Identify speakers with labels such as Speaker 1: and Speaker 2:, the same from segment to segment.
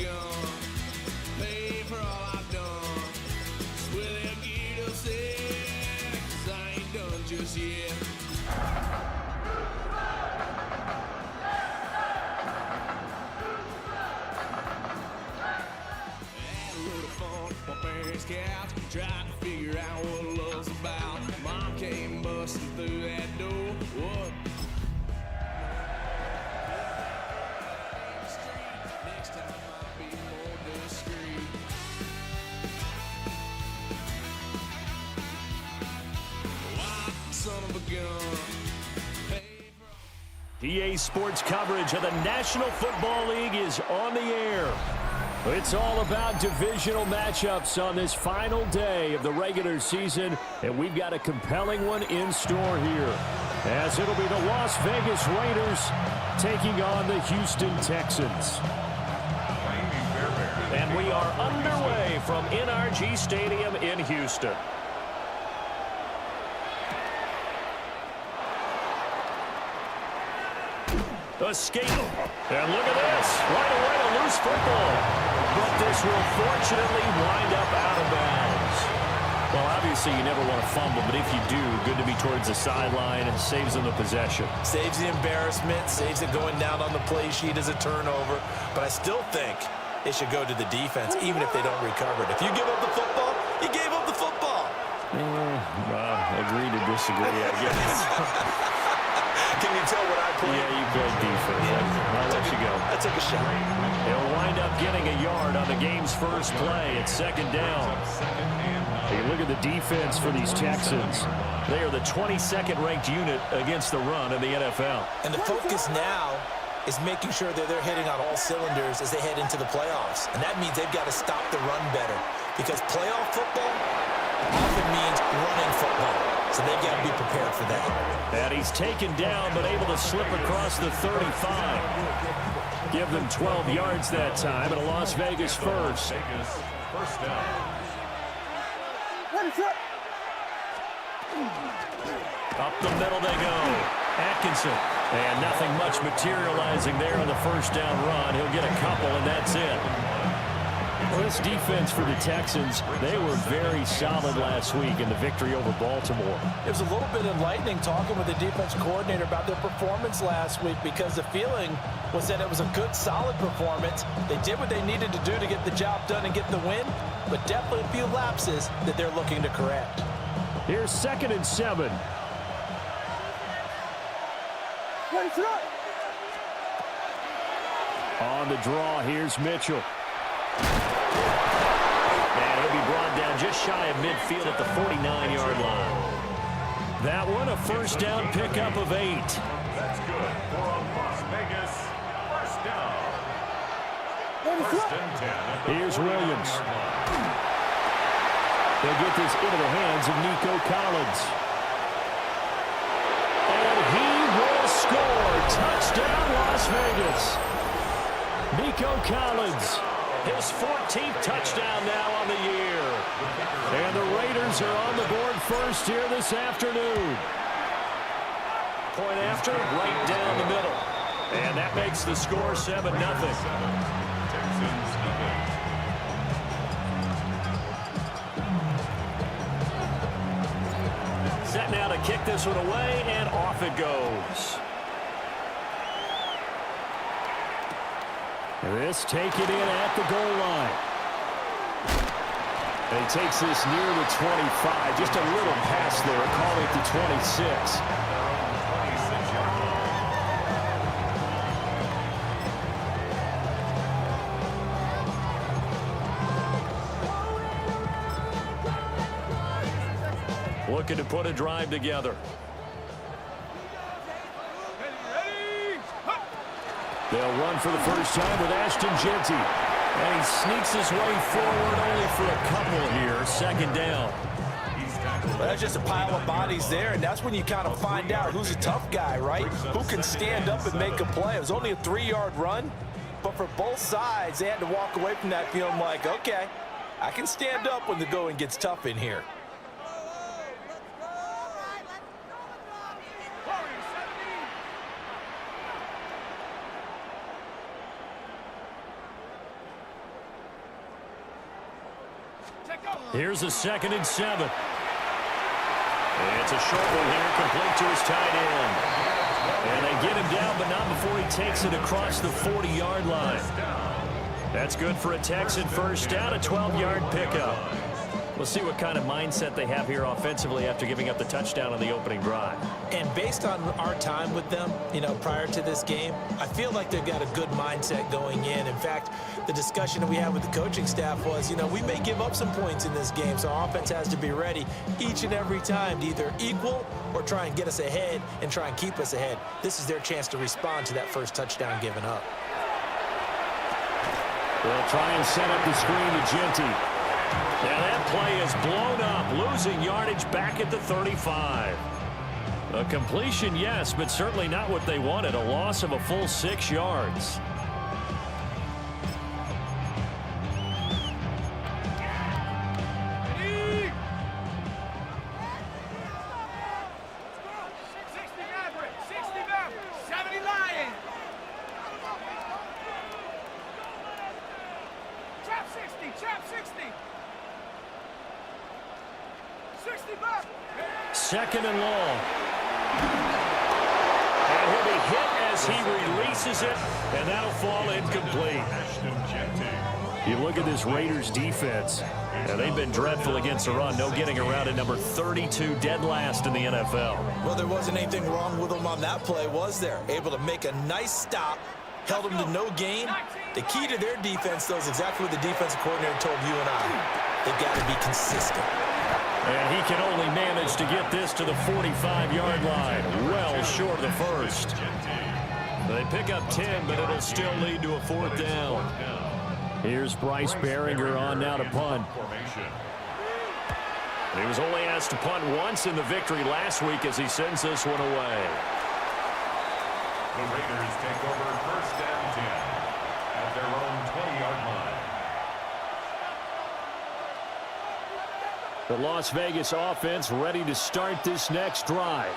Speaker 1: gun, pay for all I've done. Swear they'll get upset, 'cause I ain't done just yet. Had a little fun on my parents' couch, trying to figure out what love's about. Mom came busting through that door. What? Next time I'll be more discreet. Wild son of a gun.
Speaker 2: EA Sports coverage of the National Football League is on the air. It's all about divisional matchups on this final day of the regular season, and we've got a compelling one in store here, as it'll be the Las Vegas Raiders taking on the Houston Texans. And we are underway from NRG Stadium in Houston. Escape. And look at this. Right away, a loose football. But this will fortunately wind up out of bounds. Well, obviously, you never want to fumble, but if you do, good to be towards the sideline. It saves them the possession.
Speaker 3: Saves the embarrassment, saves it going down on the play sheet as a turnover. But I still think it should go to the defense, even if they don't recover it. If you give up the football, you gave up the football.
Speaker 2: Agree to disagree, I guess.
Speaker 3: Can you tell what I played?
Speaker 2: Yeah, you played defense. I'll let you go.
Speaker 3: I took a shot.
Speaker 2: They'll wind up getting a yard on the game's first play. It's second down. Hey, look at the defense for these Texans. They are the 22nd ranked unit against the run in the NFL.
Speaker 3: And the focus now is making sure that they're hitting on all cylinders as they head into the playoffs. And that means they've got to stop the run better, because playoff football often means running football. So they've got to be prepared for that.
Speaker 2: And he's taken down, but able to slip across the 35. Give them 12 yards that time, and a Las Vegas first.
Speaker 4: First down.
Speaker 2: Up the middle they go. Atkinson. And nothing much materializing there on the first down run. He'll get a couple, and that's it. Well, this defense for the Texans, they were very solid last week in the victory over Baltimore.
Speaker 5: It was a little bit enlightening talking with the defense coordinator about their performance last week, because the feeling was that it was a good, solid performance. They did what they needed to do to get the job done and get the win, but definitely a few lapses that they're looking to correct.
Speaker 2: Here's 2nd and 7. On the draw, here's Mitchell. And he'll be brought down just shy of midfield at the 49-yard line. That one, a first down pickup of 8.
Speaker 4: That's good for a Las Vegas first down. First and 10.
Speaker 2: Here's Williams. They'll get this into the hands of Nico Collins. And he will score. Touchdown, Las Vegas. Nico Collins. His 14th touchdown now on the year. And the Raiders are on the board first here this afternoon. Point after, right down the middle. And that makes the score 7-0.
Speaker 4: Texans eagle.
Speaker 2: Set now to kick this one away, and off it goes. This taken in at the goal line. And he takes this near the 25. Just a little pass there, calling it the 26. Looking to put a drive together. They'll run for the first time with Ashton Jeanty. And he sneaks his way forward only for a couple here. Second down.
Speaker 5: Well, that's just a pile of bodies there, and that's when you kind of find out who's a tough guy, right? Who can stand up and make a play. It was only a 3-yard run, but for both sides, they had to walk away from that feeling like, okay, I can stand up when the going gets tough in here.
Speaker 2: Here's a 2nd and 7. It's a short one here, complete to his tight end. And they get him down, but not before he takes it across the 40-yard line. That's good for a Texan first down, a 12-yard pickup. We'll see what kind of mindset they have here offensively after giving up the touchdown on the opening drive.
Speaker 3: And based on our time with them, prior to this game, I feel like they've got a good mindset going in. In fact, the discussion that we had with the coaching staff was, we may give up some points in this game, so our offense has to be ready each and every time to either equal or try and get us ahead and try and keep us ahead. This is their chance to respond to that first touchdown given up.
Speaker 2: They'll try and set up the screen to Genty. Now that play is blown up, losing yardage back at the 35. A completion, yes, but certainly not what they wanted. A loss of a full 6 yards. Second and long. And he'll be hit as he releases it, and that'll fall incomplete. You look at this Raiders defense. They've been dreadful against the run. No getting around it. Number 32, dead last in the NFL.
Speaker 3: Well, there wasn't anything wrong with them on that play, was there? Able to make a nice stop, held them to no gain. The key to their defense, though, is exactly what the defensive coordinator told you and I. They've got to be consistent.
Speaker 2: And he can only manage to get this to the 45-yard line, well short of the first. They pick up 10, but it'll still lead to a 4th down. Here's Bryce Behringer on now to punt. He was only asked to punt once in the victory last week as he sends this one away.
Speaker 4: The Raiders take over 1st and 10 at their own 20-yard line.
Speaker 2: The Las Vegas offense ready to start this next drive.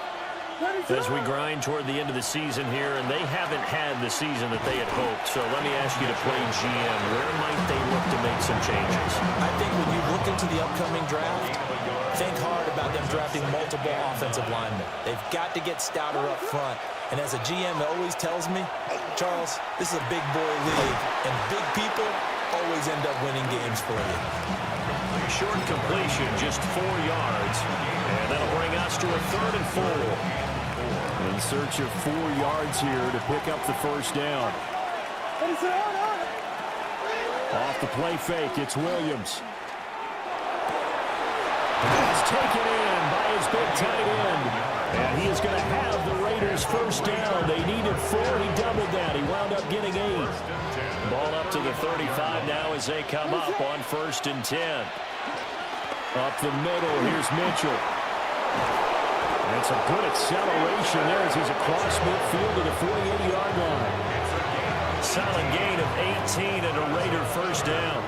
Speaker 2: As we grind toward the end of the season here, and they haven't had the season that they had hoped. So let me ask you to play GM. Where might they look to make some changes?
Speaker 3: I think when you look into the upcoming draft, think hard about them drafting multiple offensive linemen. They've got to get stouter up front. And as a GM always tells me, Charles, this is a big boy league, and big people always end up winning games for you.
Speaker 2: Short completion, just 4 yards. And that'll bring us to a 3rd and 4. In search of 4 yards here to pick up the first down. Off the play fake, it's Williams. It's taken in by his big tight end. And he is going to have the Raiders first down. They needed 4. He doubled that. He wound up getting 8. Ball up to the 35 now as they come up on 1st and 10. Up the middle, here's Mitchell. And some good acceleration there as he's across midfield to the 48-yard line. Solid gain of 18 and a Raider first down.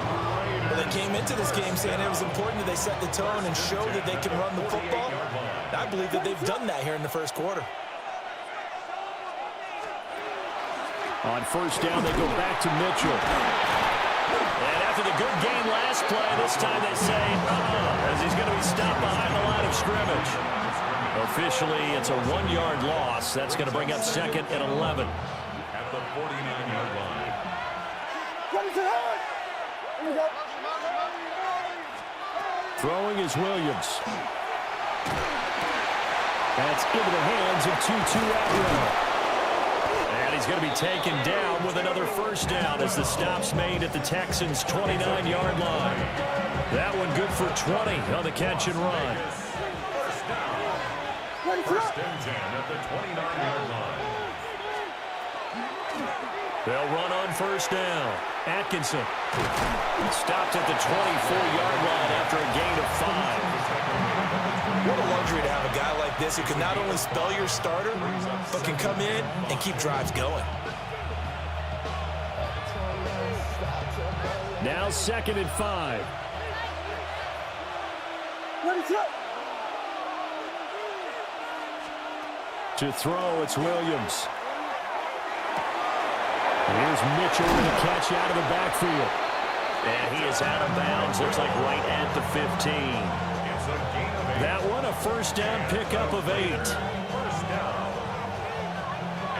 Speaker 3: Well, they came into this game saying it was important that they set the tone and show that they can run the football. I believe that they've done that here in the first quarter.
Speaker 2: On first down, they go back to Mitchell. And after the good game last play, this time they say, as he's going to be stopped behind the line of scrimmage. Officially, it's a 1-yard loss. That's going to bring up 2nd and 11.
Speaker 4: At the 49-yard line.
Speaker 2: Throwing is Williams. That's into the hands of Tutu Atwell. And he's going to be taken down with another first down as the stop's made at the Texans' 29-yard line. That one good for 20 on the catch and run.
Speaker 4: First down. 1st and 10 at the 29-yard line.
Speaker 2: They'll run on first down. Atkinson stopped at the 24-yard line after a gain of 5.
Speaker 3: What a luxury to have a guy like this who can not only spell your starter, but can come in and keep drives going.
Speaker 2: Now 2nd and 5. To throw, it's Williams. Here's Mitchell with a catch out of the backfield. And he is out of bounds, looks like right at the 15.
Speaker 4: It's a gain of 8.
Speaker 2: That one, a first down pickup of 8.
Speaker 4: First down.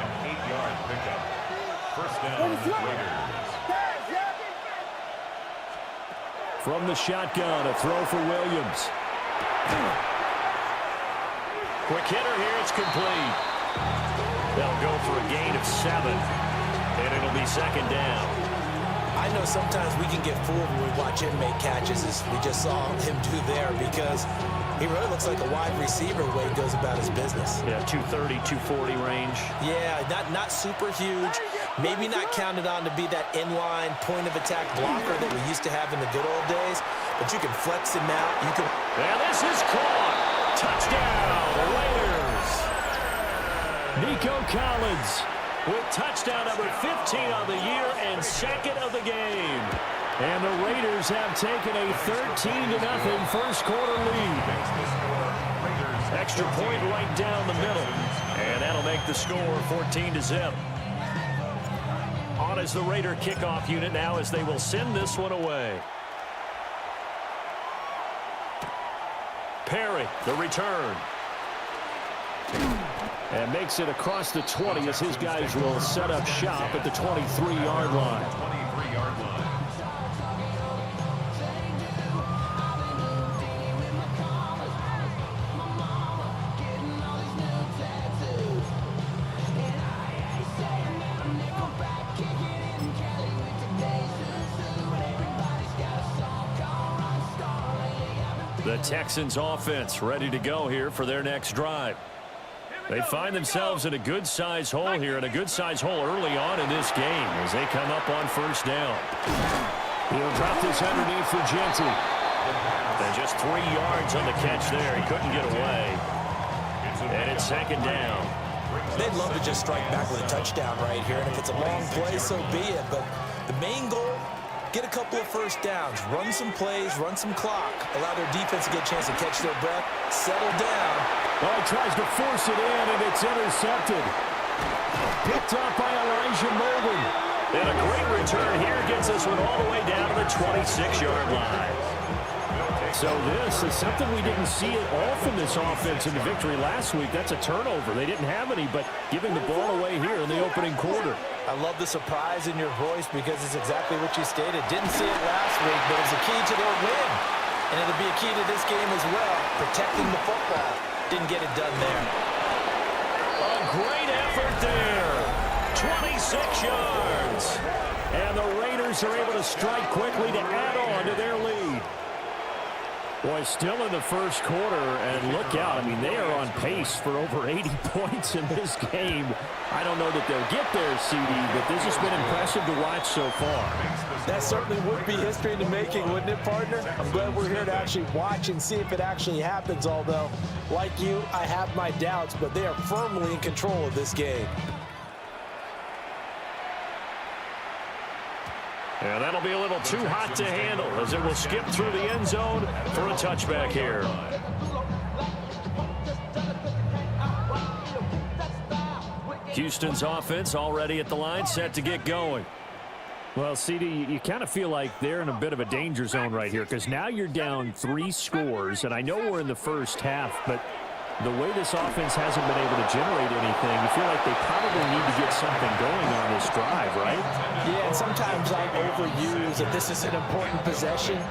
Speaker 4: An 8-yard pickup. First down, Raiders.
Speaker 2: From the shotgun, a throw for Williams. Quick hitter here, it's complete. They'll go for a gain of 7, and it'll be second down.
Speaker 3: I know sometimes we can get fooled when we watch him make catches, as we just saw him do there, because he really looks like a wide receiver the way he goes about his business.
Speaker 2: Yeah, 230, 240 range.
Speaker 3: Yeah, not super huge. Maybe not counted on to be that inline point-of-attack blocker that we used to have in the good old days, but you can flex him out. You can.
Speaker 2: And this is caught. Touchdown, Raiders. Nico Collins with touchdown number 15 on the year and second of the game. And the Raiders have taken a 13-0 first quarter lead. Extra point right down the middle. And that'll make the score 14-0. On is the Raider kickoff unit now as they will send this one away. Perry, the return. And makes it across the 20 as his guys will set up shop at the 23-yard line.
Speaker 4: 23-yard line.
Speaker 2: The Texans offense ready to go here for their next drive. They find themselves in a good-sized hole here, and a good-sized hole early on in this game as they come up on first down. He'll drop this underneath for Genty. And just 3 yards on the catch there. He couldn't get away. And it's second down.
Speaker 3: They'd love to just strike back with a touchdown right here, and if it's a long play, so be it. But the main goal, get a couple of first downs, run some plays, run some clock, allow their defense to get a chance to catch their breath, settle down.
Speaker 2: Oh, he tries to force it in, and it's intercepted. Picked up by Elijah Molden. And a great return here gets this one all the way down to the 26-yard line. So this is something we didn't see at all from this offense in the victory last week. That's a turnover. They didn't have any, but giving the ball away here in the opening quarter.
Speaker 3: I love the surprise in your voice because it's exactly what you stated. Didn't see it last week, but it's a key to their win. And it'll be a key to this game as well, protecting the football. Didn't get it done there.
Speaker 2: A great effort there. 26 yards. And the Raiders are able to strike quickly to add on to their lead. Boy, still in the first quarter, and look out. I mean, they are on pace for over 80 points in this game. I don't know that they'll get there, CD, but this has been impressive to watch so far.
Speaker 3: That certainly would be history in the making, wouldn't it, partner? I'm glad we're here to actually watch and see if it actually happens, although, like you, I have my doubts, but they are firmly in control of this game.
Speaker 2: And that'll be a little too hot to handle as it will skip through the end zone for a touchback here. Houston's offense already at the line, set to get going. Well, CD, you kind of feel like they're in a bit of a danger zone right here because now you're down 3 scores, and I know we're in the first half, but the way this offense hasn't been able to generate anything, you feel like they probably need to get something going on this drive, right?
Speaker 3: Yeah, and sometimes I overuse that this is an important possession,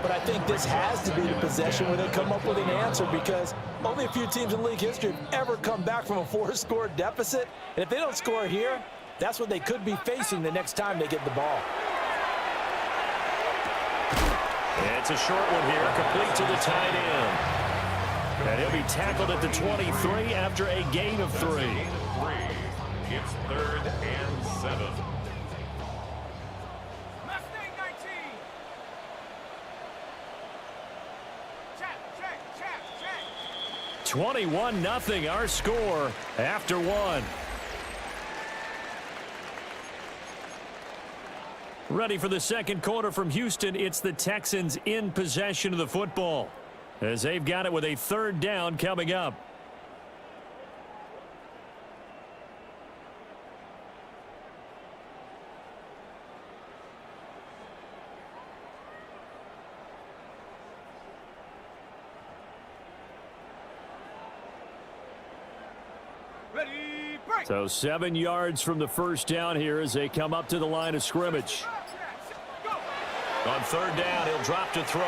Speaker 3: but I think this has to be the possession where they come up with an answer because only a few teams in league history have ever come back from a 4-score deficit, and if they don't score here, that's what they could be facing the next time they get the ball.
Speaker 2: It's a short one here, complete to the tight end. And he'll be tackled at the 23 after a gain of 3.
Speaker 4: It's 3rd and 7.
Speaker 6: Mustang 19. Check.
Speaker 2: 21-0 our score after 1. Ready for the second quarter from Houston. It's the Texans in possession of the football, as they've got it with a 3rd down coming up. So 7 yards from the first down here as they come up to the line of scrimmage. On third down, he'll drop to throw.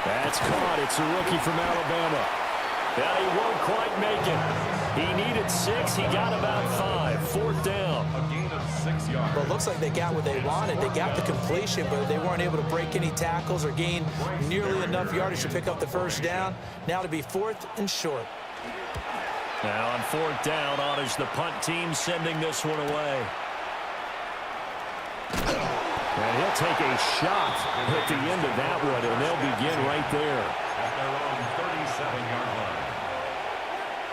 Speaker 2: That's caught. It's a rookie from Alabama. Yeah, he won't quite make it. He needed 6. He got about 5. Fourth down.
Speaker 4: A gain of 6 yards.
Speaker 3: Well, it looks like they got what they wanted. They got the completion, but they weren't able to break any tackles or gain nearly enough yardage to pick up the first down. Now to be 4th and short.
Speaker 2: Now on fourth down, on is the punt team sending this one away. And he'll take a shot at the end of that one, and they'll begin right there.
Speaker 4: At their own 37-yard line.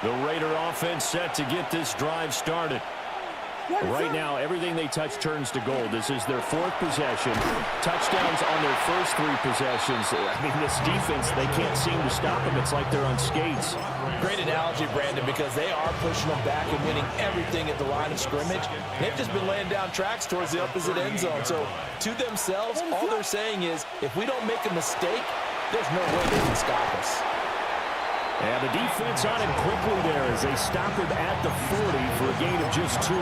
Speaker 2: The Raider offense set to get this drive started. Right now, everything they touch turns to gold. This is their 4th possession. Touchdowns on their first 3 possessions. I mean, this defense, they can't seem to stop them. It's like they're on skates.
Speaker 5: Great analogy, Brandon, because they are pushing them back and winning everything at the line of scrimmage. They've just been laying down tracks towards the opposite end zone. So to themselves, all they're saying is, if we don't make a mistake, there's no way they can stop us.
Speaker 2: And the defense on him quickly there as they stop him at the 40 for a gain of just 2.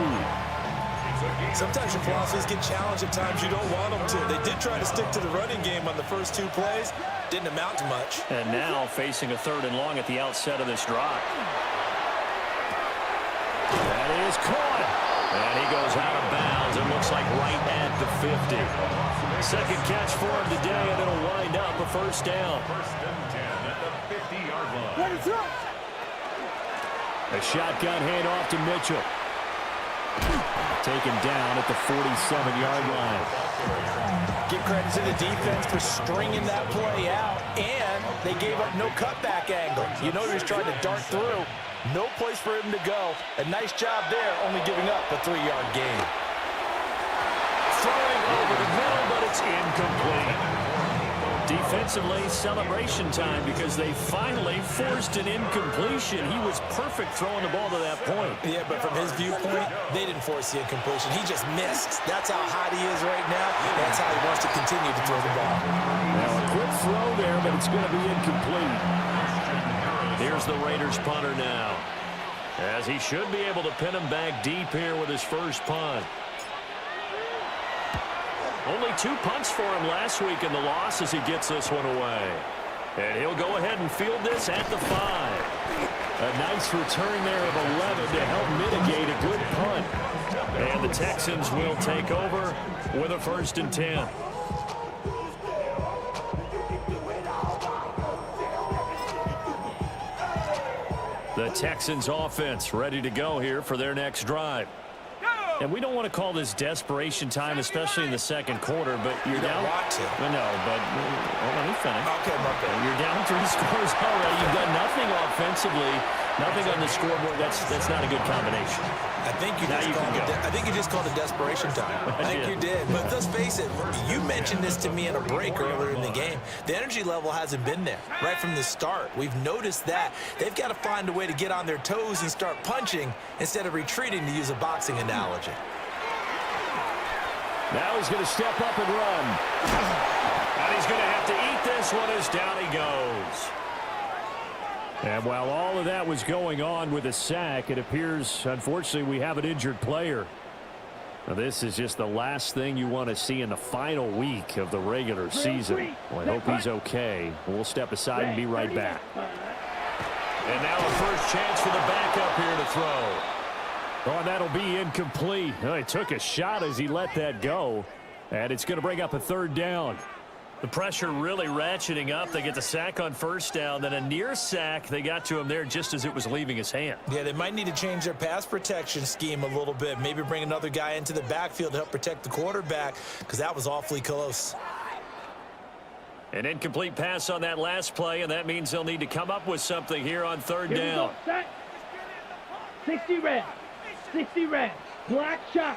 Speaker 5: Sometimes your philosophies get challenged at times you don't want them to. They did try to stick to the running game on the first 2 plays. Didn't amount to much.
Speaker 2: And now facing a 3rd and long at the outset of this drive. That is caught. And he goes out of bounds. It looks like right at the 50. Second catch for him today, and it'll wind up a first down.
Speaker 4: First and 10 at the 50-yard line.
Speaker 2: A shotgun handoff to Mitchell. Taken down at the 47-yard line.
Speaker 5: Give credit to the defense for stringing that play out, and they gave up no cutback angle. You know he was trying to dart through. No place for him to go. A nice job there, only giving up a 3-yard gain.
Speaker 2: Throwing over the middle, but it's incomplete. Defensively, celebration time because they finally forced an incompletion. He was perfect throwing the ball to that point.
Speaker 5: Yeah, but from his viewpoint, they didn't force the incompletion. He just missed. That's how hot he is right now. That's how he wants to continue to throw the ball.
Speaker 2: Now, a quick throw there, but it's going to be incomplete. Here's the Raiders punter now, as he should be able to pin him back deep here with his first punt. Only 2 punts for him last week in the loss as he gets this one away. And he'll go ahead and field this at the 5. A nice return there of 11 to help mitigate a good punt. And the Texans will take over with a 1st and 10. The Texans offense ready to go here for their next drive. And we don't want to call this desperation time, especially in the second quarter, but you're down.
Speaker 5: Want to.
Speaker 2: No, but let me finish.
Speaker 5: Okay, Marco.
Speaker 2: You're down 3 scores already. You've done nothing offensively, nothing on the scoreboard. That's not a good combination.
Speaker 5: I think you just called it desperation time. I think you did. But let's face it, you mentioned this to me in a break earlier in the game. The energy level hasn't been there right from the start. We've noticed that. They've got to find a way to get on their toes and start punching instead of retreating, to use a boxing analogy.
Speaker 2: Now he's going to step up and run. And he's going to have to eat this one as down he goes. And while all of that was going on with a sack, it appears, unfortunately, we have an injured player. Now, this is just the last thing you want to see in the final week of the regular season. Well, I hope he's okay. We'll step aside and be right back. And now a first chance for the backup here to throw. Oh, that'll be incomplete. Oh, he took a shot as he let that go. And it's going to bring up a 3rd down. The pressure really ratcheting up. They get the sack on first down. Then a near sack. They got to him there just as it was leaving his hand.
Speaker 5: Yeah, they might need to change their pass protection scheme a little bit. Maybe bring another guy into the backfield to help protect the quarterback, because that was awfully close.
Speaker 2: An incomplete pass on that last play, and that means they'll need to come up with something here on 3rd down.
Speaker 7: 60 red. 60 red. Black shot.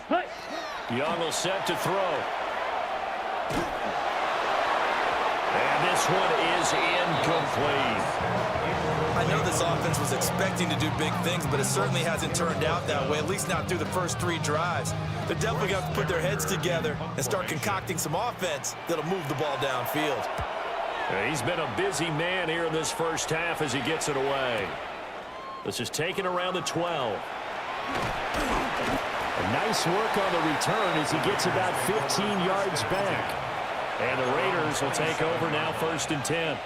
Speaker 7: Hey.
Speaker 2: Young will set to throw. And this one is incomplete.
Speaker 5: I know this offense was expecting to do big things, but it certainly hasn't turned out that way, at least not through the first 3 drives. They're definitely going to have to put their heads together and start concocting some offense that'll move the ball downfield.
Speaker 2: He's been a busy man here in this first half as he gets it away. This is taken around the 12. Nice work on the return as he gets about 15 yards back. And the Raiders will take over now, 1st and 10.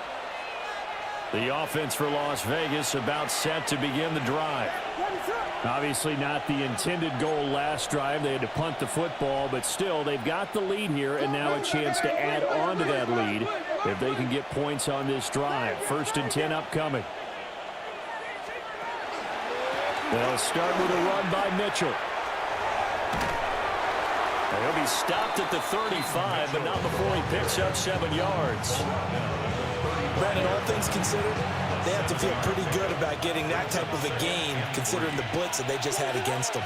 Speaker 2: The offense for Las Vegas about set to begin the drive. Obviously not the intended goal last drive. They had to punt the football, but still they've got the lead here and now a chance to add on to that lead if they can get points on this drive. 1st and 10 upcoming. They'll start with a run by Mitchell. He'll be stopped at the 35, but not before he picks up 7 yards.
Speaker 3: Brandon, all things considered, they have to feel pretty good about getting that type of a gain, considering the blitz that they just had against them.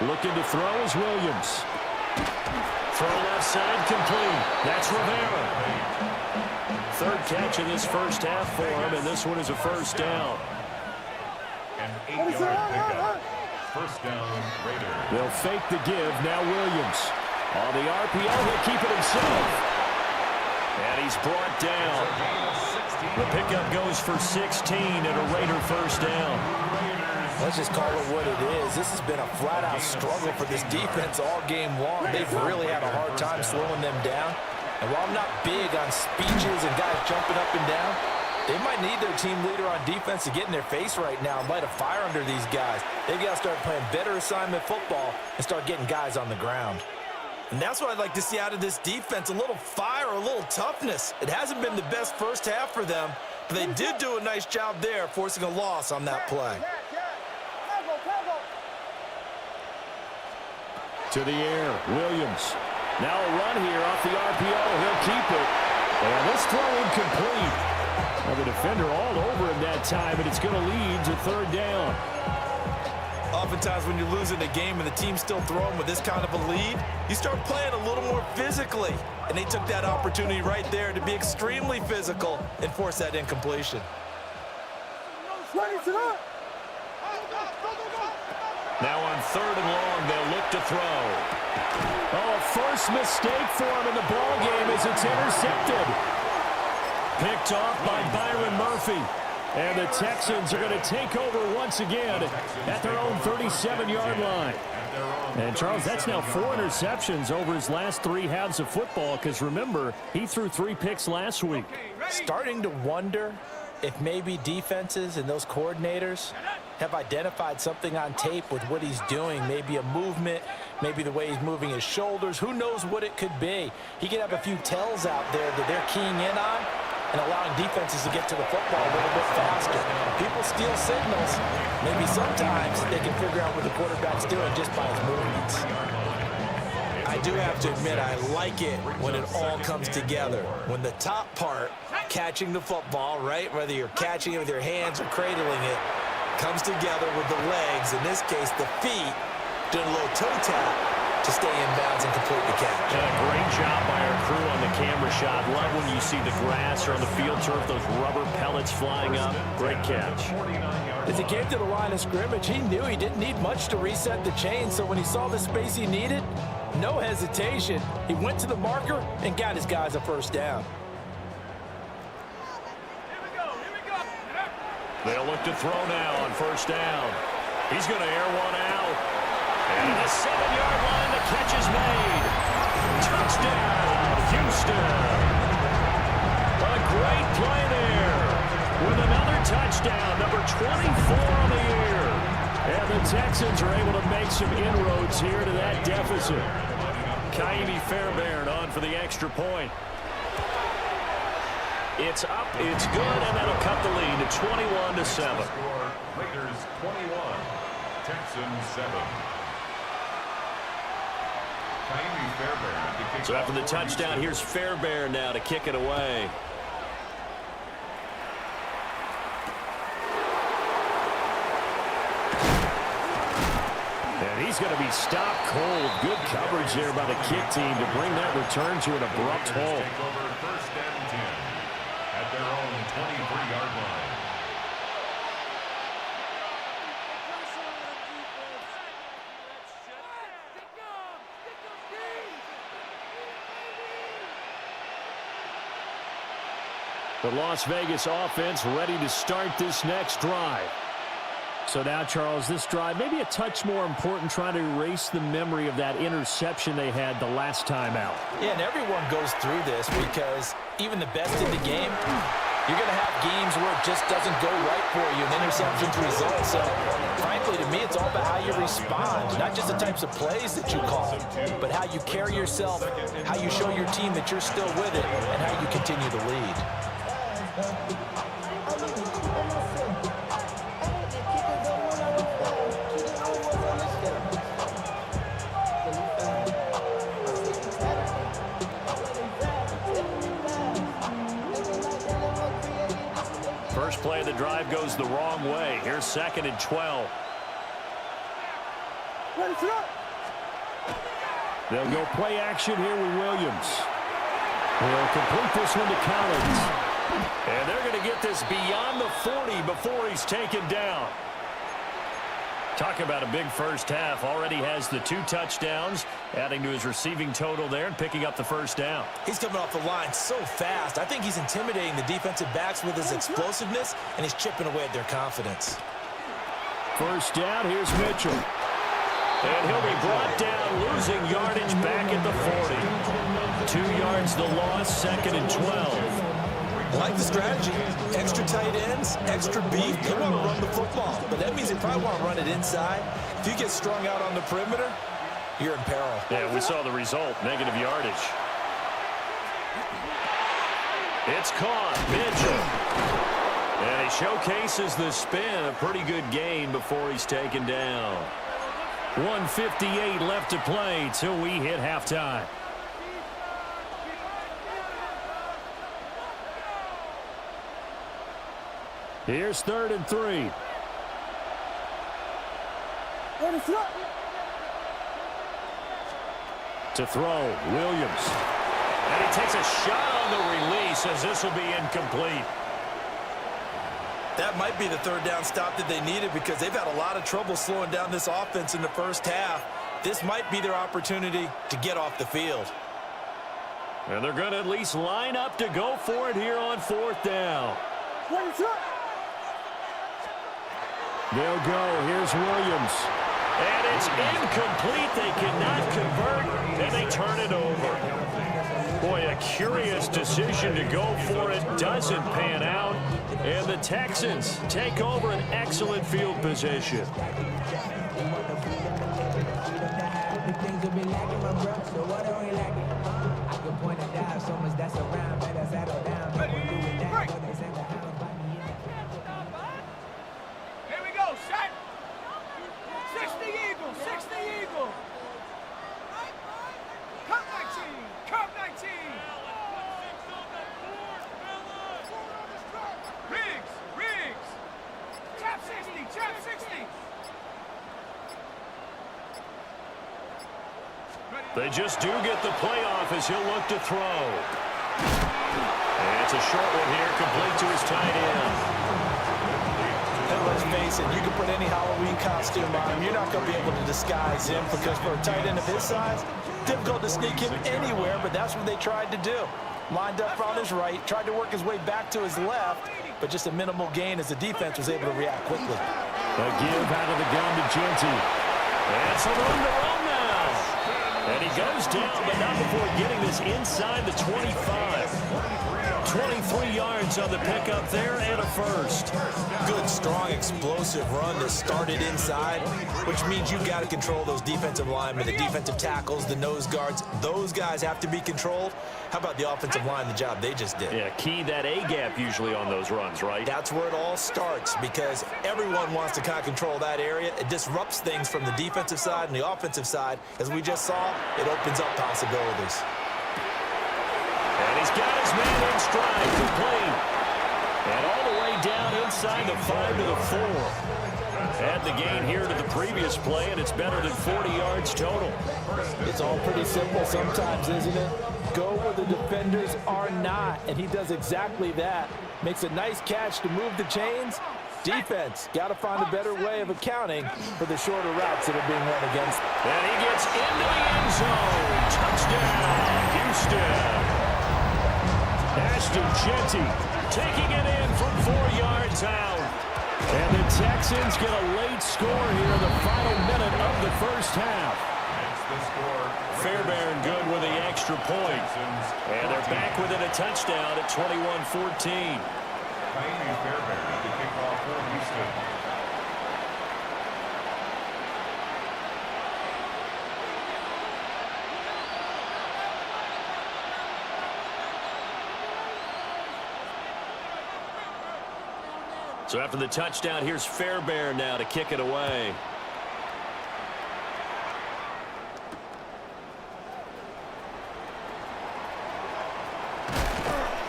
Speaker 2: Looking to throw is Williams. Throw left side complete. That's Rivera. 3rd catch of this first half for him, and this one is a 1st down.
Speaker 4: An 8-yard pickup. 1st down, Raiders.
Speaker 2: They'll fake the give. Now Williams. On the RPO, he'll keep it himself. And he's brought down. The pickup goes for 16 and a Raider 1st down.
Speaker 3: Let's just call it what it is. This has been a flat-out struggle for this defense all game long. They've really had a hard time slowing them down. And while I'm not big on speeches and guys jumping up and down, they might need their team leader on defense to get in their face right now and light a fire under these guys. They've got to start playing better assignment football and start getting guys on the ground. And that's what I'd like to see out of this defense, a little fire, a little toughness. It hasn't been the best first half for them, but they did do a nice job there, forcing a loss on that play.
Speaker 2: To the air, Williams. Now a run here off the RPO. He'll keep it. And this throw incomplete. Well, the defender all over him that time, and it's going to lead to 3rd down.
Speaker 3: Oftentimes when you're losing a game and the team's still throwing with this kind of a lead, you start playing a little more physically. And they took that opportunity right there to be extremely physical and force that incompletion.
Speaker 2: Now on 3rd and long, they'll look to throw. Oh, a first mistake for him in the ball game as it's intercepted. Picked off by Byron Murphy. And the Texans are going to take over once again at their own 37-yard line. And, Charles, that's now 4 interceptions over his last 3 halves of football because, remember, he threw 3 picks last week.
Speaker 3: Starting to wonder if maybe defenses and those coordinators have identified something on tape with what he's doing. Maybe a movement, maybe the way he's moving his shoulders. Who knows what it could be? He could have a few tells out there that they're keying in on and allowing defenses to get to the football a little bit faster. People steal signals. Maybe sometimes they can figure out what the quarterback's doing just by his movements. I do have to admit, I like it when it all comes together. When the top part, catching the football, right, whether you're catching it with your hands or cradling it, comes together with the legs, in this case the feet, doing a little toe tap to stay in bounds and complete the catch.
Speaker 2: And a great job by our crew on the camera shot. Love when you see the grass or on the field turf, those rubber pellets flying up. Great catch.
Speaker 3: As he came to the line of scrimmage, he knew he didn't need much to reset the chain, so when he saw the space he needed, no hesitation. He went to the marker and got his guys a 1st down.
Speaker 2: They'll look to throw now on 1st down. He's going to air one out. And the 7-yard line, the catch is made. Touchdown, Houston. A great play there. With another touchdown, number 24 on the year. And the Texans are able to make some inroads here to that deficit. Kaimi Fairbairn on for the extra point. It's up, it's good, and that'll cut the lead to 21-7.
Speaker 4: Raiders 21, Texans 7.
Speaker 2: So after the touchdown, here's Fairbairn now to kick it away. And he's going to be stopped cold. Good coverage there by the kick team to bring that return to an abrupt halt.
Speaker 4: Take over 1st and 10 at their own 23-yard line.
Speaker 2: The Las Vegas offense ready to start this next drive. So now, Charles, this drive maybe a touch more important, trying to erase the memory of that interception they had the last time out.
Speaker 3: Yeah, and everyone goes through this because even the best in the game, you're going to have games where it just doesn't go right for you and interceptions result. So, frankly, to me, it's all about how you respond, not just the types of plays that you call, but how you carry yourself, how you show your team that you're still with it, and how you continue to lead.
Speaker 2: First play of the drive goes the wrong way. Here's 2nd and 12. They'll go play action here with Williams. He'll complete this one to Collins. And they're going to get this beyond the 40 before he's taken down. Talk about a big first half. Already has the 2 touchdowns, adding to his receiving total there and picking up the first down.
Speaker 3: He's coming off the line so fast. I think he's intimidating the defensive backs with his explosiveness, and he's chipping away at their confidence.
Speaker 2: First down, here's Mitchell. And he'll be brought down, losing yardage back at the 40. 2 yards the loss, 2nd and 12.
Speaker 3: I like the strategy. Extra tight ends, extra beef. They want to run the football, but that means they probably want to run it inside. If you get strung out on the perimeter, you're in peril.
Speaker 2: Yeah, we saw the result, negative yardage. It's caught, Mitchell. And he showcases the spin, a pretty good gain before he's taken down. 1:58 left to play till we hit halftime. Here's 3rd and 3. To throw, Williams. And he takes a shot on the release as this will be incomplete.
Speaker 3: That might be the 3rd down stop that they needed because they've had a lot of trouble slowing down this offense in the first half. This might be their opportunity to get off the field.
Speaker 2: And they're going to at least line up to go for it here on 4th down. They'll go. Here's Williams. And it's incomplete. They cannot convert, and they turn it over. Boy, a curious decision to go for it. Doesn't pan out. And the Texans take over an excellent field position.
Speaker 6: Here we go, set. 60 Eagles, 60 Eagles. Cut 19, cut 19. Riggs. Trap 60, trap 60.
Speaker 2: They just do get the playoff as he'll look to throw. And it's a short one here, complete to his tight end.
Speaker 3: And let's face it, you can put any Halloween costume on him. You're not going to be able to disguise him because for a tight end of his size, difficult to sneak him anywhere, but that's what they tried to do. Lined up on his right, tried to work his way back to his left, but just a minimal gain as the defense was able to react quickly.
Speaker 2: A give out of the gun to Genty. And some room to run now. And he goes down, but not before getting this inside the 25. 23 yards on the pickup there and a first.
Speaker 3: Good, strong, explosive run that started inside, which means you've got to control those defensive linemen, the defensive tackles, the nose guards. Those guys have to be controlled. How about the offensive line, the job they just did?
Speaker 2: Yeah, key that A-gap usually on those runs, right?
Speaker 3: That's where it all starts because everyone wants to kind of control that area. It disrupts things from the defensive side and the offensive side. As we just saw, it opens up possibilities.
Speaker 2: And he's got his man in stride, complete. And all the way down inside the 5 to the 4. Add the gain here to the previous play, and it's better than 40 yards total.
Speaker 5: It's all pretty simple sometimes, isn't it? Go where the defenders are not, and he does exactly that. Makes a nice catch to move the chains. Defense, got to find a better way of accounting for the shorter routes that are being run against.
Speaker 2: And he gets into the end zone. Touchdown, Houston. Ashton Genty taking it in from 4 yards out. And the Texans get a late score here in the final minute of the first half. Fairbairn good with the extra point. And they're back within a touchdown at 21-14.
Speaker 4: Fairbairn to kick off for Houston.
Speaker 2: So after the touchdown, here's Fairbairn now to kick it away.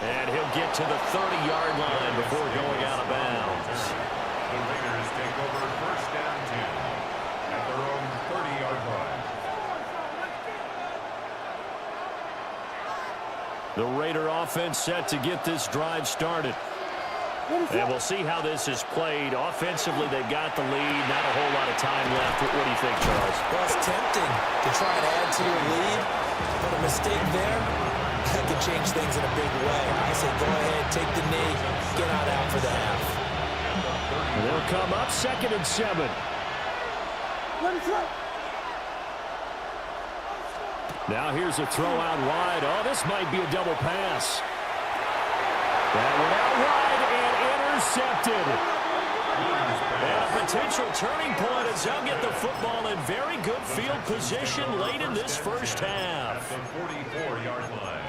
Speaker 2: And he'll get to the 30-yard line before going out of bounds.
Speaker 4: The Raiders take over first down 10 at their own 30-yard line.
Speaker 2: The Raider offense set to get this drive started. And we'll see how this is played. Offensively, they've got the lead. Not a whole lot of time left. What do you think, Charles?
Speaker 3: Well, it's tempting to try and add to your lead, but a mistake there, that could change things in a big way. I say go ahead, take the knee, get out for the half.
Speaker 2: And they'll come up 2nd and 7. Now here's a throw out wide. Oh, this might be a double pass. That went out wide and intercepted. And a potential turning point as they'll get the football in very good field position late in this first half.
Speaker 4: At the 44-yard line.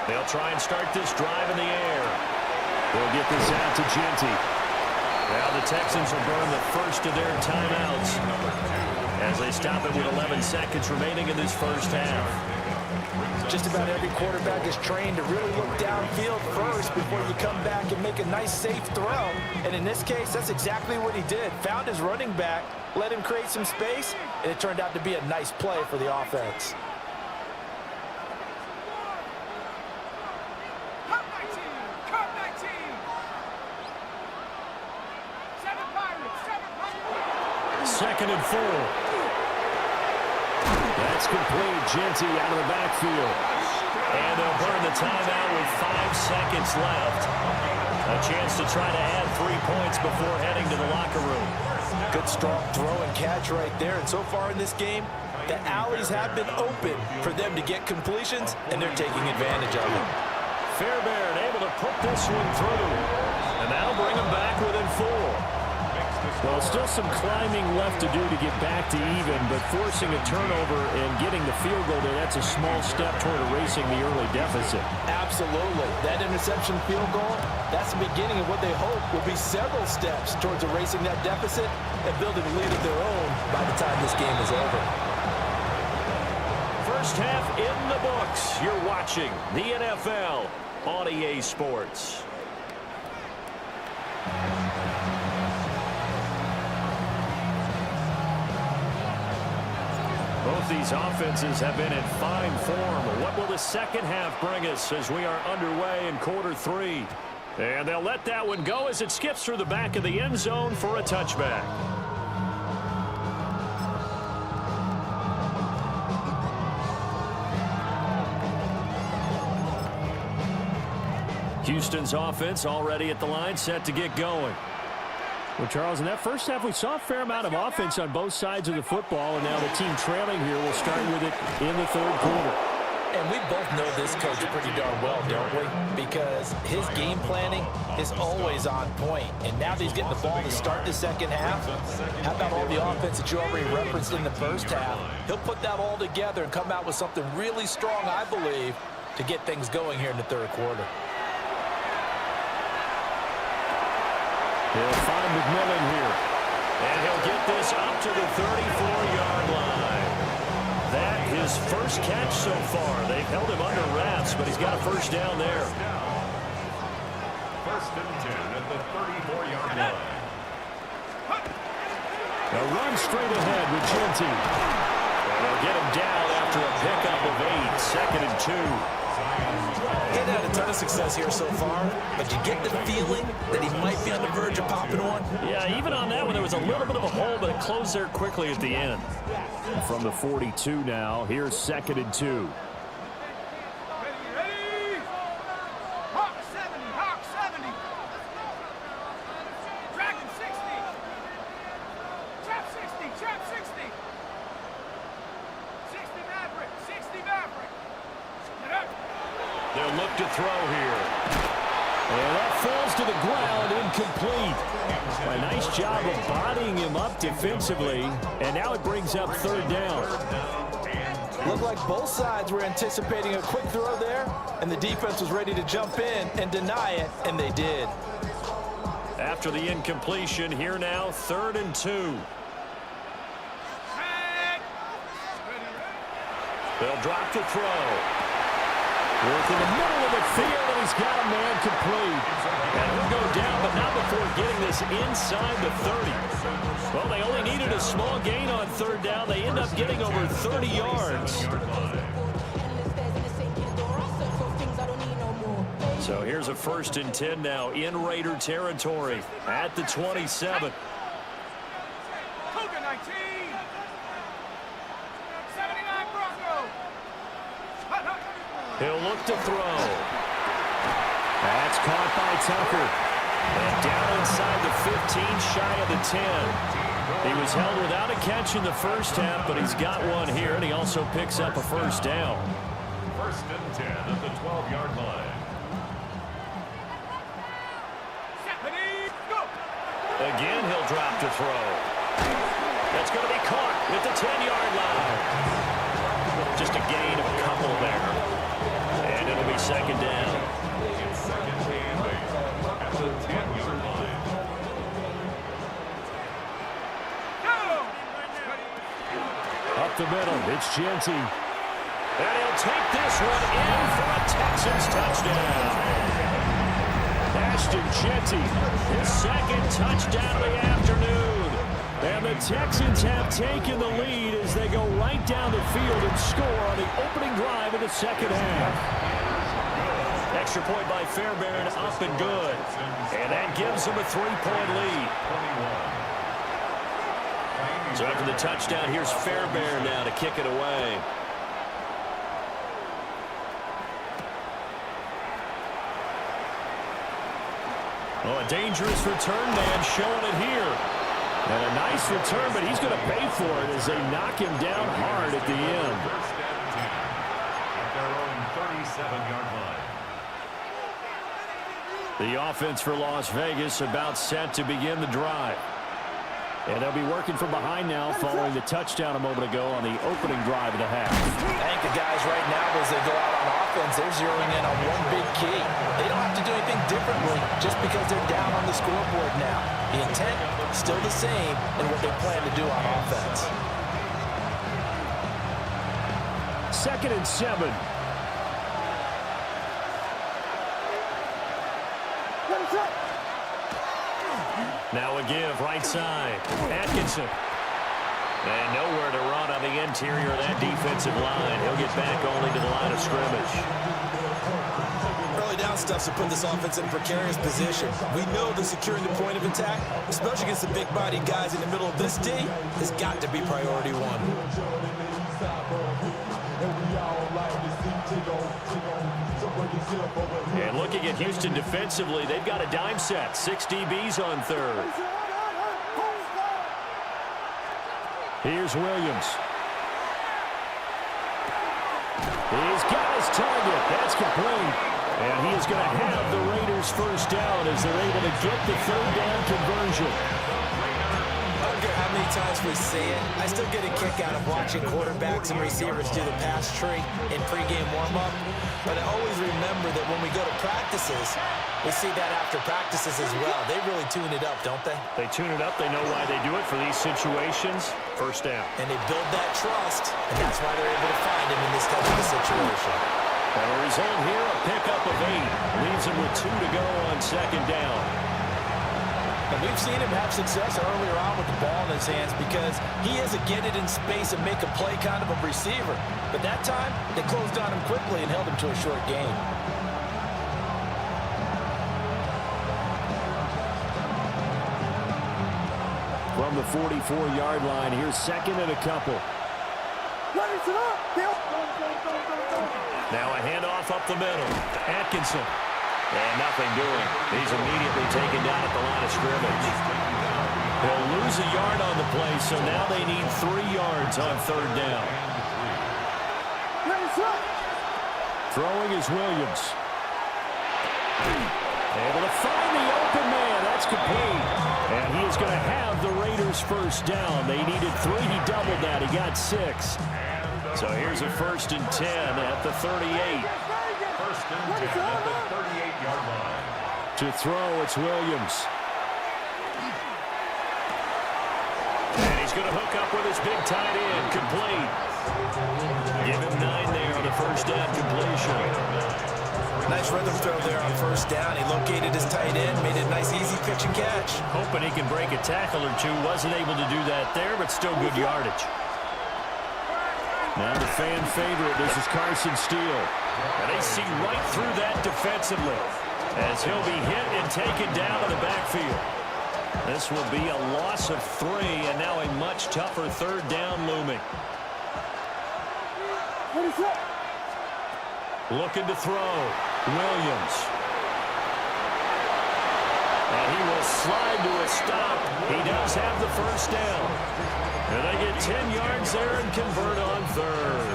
Speaker 2: They'll try and start this drive in the air. They'll get this out to Genty. Now the Texans will burn the first of their timeouts as they stop it with 11 seconds remaining in this first half.
Speaker 5: Just about every quarterback is trained to really look downfield first before you come back and make a nice, safe throw. And in this case, that's exactly what he did. Found his running back, let him create some space, and it turned out to be a nice play for the offense.
Speaker 2: Second and 4. That's complete. Genty out of the backfield. And they'll burn the timeout with 5 seconds left. A chance to try to add 3 points before heading to the locker room.
Speaker 5: Good strong throw and catch right there. And so far in this game, the alleys have been open for them to get completions, and they're taking advantage of it.
Speaker 2: Fairbairn able to put this one through. And that'll bring them back within 4. Well, still some climbing left to do to get back to even, but forcing a turnover and getting the field goal there, that's a small step toward erasing the early deficit.
Speaker 5: Absolutely. That interception field goal, that's the beginning of what they hope will be several steps towards erasing that deficit and building a lead of their own by the time this game is over.
Speaker 2: First half in the books. You're watching the NFL on EA Sports. Both these offenses have been in fine form. What will the second half bring us as we are underway in quarter 3? And they'll let that one go as it skips through the back of the end zone for a touchback. Houston's offense already at the line, set to get going. Well, Charles, in that first half, we saw a fair amount of offense on both sides of the football, and now the team trailing here will start with it in the third quarter.
Speaker 5: And we both know this coach pretty darn well, don't we? Because his game planning is always on point. And now that he's getting the ball to start the second half, how about all the offense that you already referenced in the first half? He'll put that all together and come out with something really strong, I believe, to get things going here in the third quarter.
Speaker 2: He'll find McMillan here. And he'll get this up to the 34-yard line. That his first catch so far. They've held him under wraps, but he's got a first down there.
Speaker 4: First and 10 at the 34-yard line.
Speaker 2: A run straight ahead with Genty. They'll get him down after a pickup of 8, 2nd and 2.
Speaker 3: He hasn't had a ton of success here so far, but you get the feeling that he might be on the verge of popping one.
Speaker 2: Yeah, even on that one, there was a little bit of a hole, but it closed there quickly at the end. From the 42 now, here's 2nd and 2.
Speaker 6: Ready? Hawk 70, Hawk 70. Dragon 60. Trap 60, Trap 60. 60 Maverick, 60 Maverick. Get up.
Speaker 2: They'll look to throw here. And that falls to the ground, incomplete. A nice job of bodying him up defensively, and now it brings up 3rd down.
Speaker 5: Looked like both sides were anticipating a quick throw there, and the defense was ready to jump in and deny it, and they did.
Speaker 2: After the incompletion, here now, 3rd and 2. They'll drop to throw. Work in the middle of the field, and he's got a man complete. And he'll go down, but not before getting this inside the 30. Well, they only needed a small gain on 3rd down. They end up getting over 30 yards. So here's a 1st and 10 now in Raider territory at the 27.
Speaker 6: Cougar 19. 79 Bronco. Hut, hut.
Speaker 2: He'll look to throw. That's caught by Tucker. And down inside the 15, shy of the 10. He was held without a catch in the first half, but he's got one here, and he also picks up a 1st down.
Speaker 4: 1st and 10 at the 12-yard line.
Speaker 2: Again, he'll drop to throw. That's going to be caught at the 10-yard line. Just a gain of a couple there. And it'll be 2nd down.
Speaker 4: It's 2nd and 8 at the 10-yard line.
Speaker 2: Up the middle, it's Genty. And he'll take this one in for a Texans touchdown. Ashton Genty, his 2nd touchdown of the afternoon. And the Texans have taken the lead as they go right down the field and score on the opening drive of the 2nd half. Extra point by Fairbairn, up and good. And that gives them a 3-point lead. So after the touchdown, here's Fairbairn now to kick it away. Oh, a dangerous return man showing it here. And a nice return, but he's going to pay for it as they knock him down hard at the end.
Speaker 4: 1st and 10 at their own 37-yard line.
Speaker 2: The offense for Las Vegas about set to begin the drive. And they'll be working from behind now following the touchdown a moment ago on the opening drive of the half.
Speaker 5: I think the guys right now, as they go out on offense, they're zeroing in on one big key. They don't have to do anything differently just because they're down on the scoreboard now. The intent, still the same in what they plan to do on offense.
Speaker 2: 2nd and 7. Now a give, right side. Atkinson. And nowhere to run on the interior of that defensive line. He'll get back only to the line of scrimmage.
Speaker 3: Early down stuff to put this offense in a precarious position. We know that securing the point of attack, especially against the big-bodied guys in the middle of this D, has got to be priority one.
Speaker 2: And looking at Houston defensively, they've got a dime set. 6 DBs on 3rd. Here's Williams. He's got his target. That's complete. And he is going to have the Raiders' 1st down as they're able to get the 3rd down conversion.
Speaker 3: I don't care how many times we see it, I still get a kick out of watching quarterbacks and receivers do the pass tree in pregame warm-up. But I always remember that when we go to practices, we see that after practices as well. They really tune it up, don't they?
Speaker 2: They tune it up. They know why they do it for these situations. 1st down.
Speaker 3: And they build that trust, and that's why they're able to find him in this type of a situation.
Speaker 2: And the result here, a pickup of 8. Leaves him with 2 to go on 2nd down.
Speaker 5: And we've seen him have success earlier on with the ball in his hands because he is a get it in space and make a play kind of a receiver. But that time, they closed on him quickly and held him to a short gain.
Speaker 2: From the 44-yard line, here's second and a couple. Now a handoff up the middle. Atkinson. And nothing doing. He's immediately taken down at the line of scrimmage. They'll lose a yard on the play, so now they need 3 yards on third down. Throwing is Williams. Able to find the open man. That's complete. And he is going to have the Raiders first down. They needed 3. He doubled that. He got 6. So here's a 1st and 10 at the 38.
Speaker 4: 1st and 10 at the 38-yard line.
Speaker 2: To throw, it's Williams. And he's going to hook up with his big tight end. Complete. Give him 9 there on the first down completion.
Speaker 3: Nice rhythm throw there on first down. He located his tight end, made it a nice, easy pitch and catch.
Speaker 2: Hoping he can break a tackle or two. Wasn't able to do that there, but still good yardage. Now the fan favorite, this is Carson Steele. And they see right through that defensively as he'll be hit and taken down in the backfield. This will be a loss of 3, and now a much tougher third down looming. Looking to throw. Williams. And he will slide to a stop. He does have the first down. And they get 10 yards there and convert on third.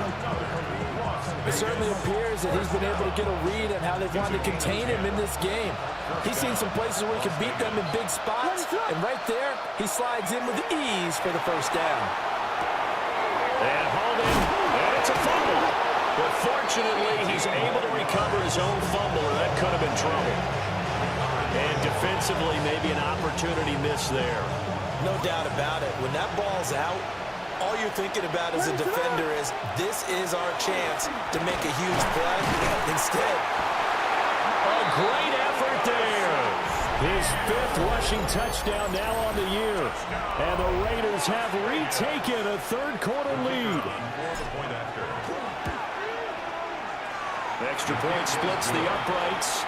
Speaker 5: It certainly appears that he's been able to get a read on how they've wanted to contain him in this game. He's seen some places where he can beat them in big spots, and right there, he slides in with ease for the first down.
Speaker 2: And hauled in, and it's a fumble. But fortunately, he's able to recover his own fumble, or that could have been trouble. And defensively, maybe an opportunity miss there.
Speaker 3: No doubt about it. When that ball's out, all you're thinking about as a defender is, this is our chance to make a huge play. Instead,
Speaker 2: a great effort there. His 5th rushing touchdown now on the year. And the Raiders have retaken a third-quarter lead. Extra point splits the uprights.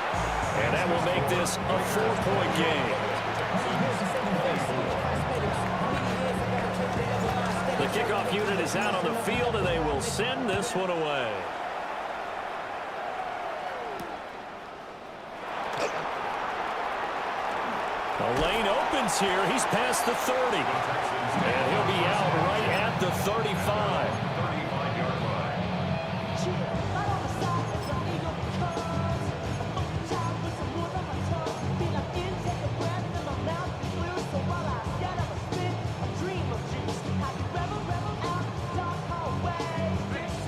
Speaker 2: And that will make this a 4-point game. The kickoff unit is out on the field, and they will send this one away. The lane opens here. He's past the 30. And he'll be out right at the 35.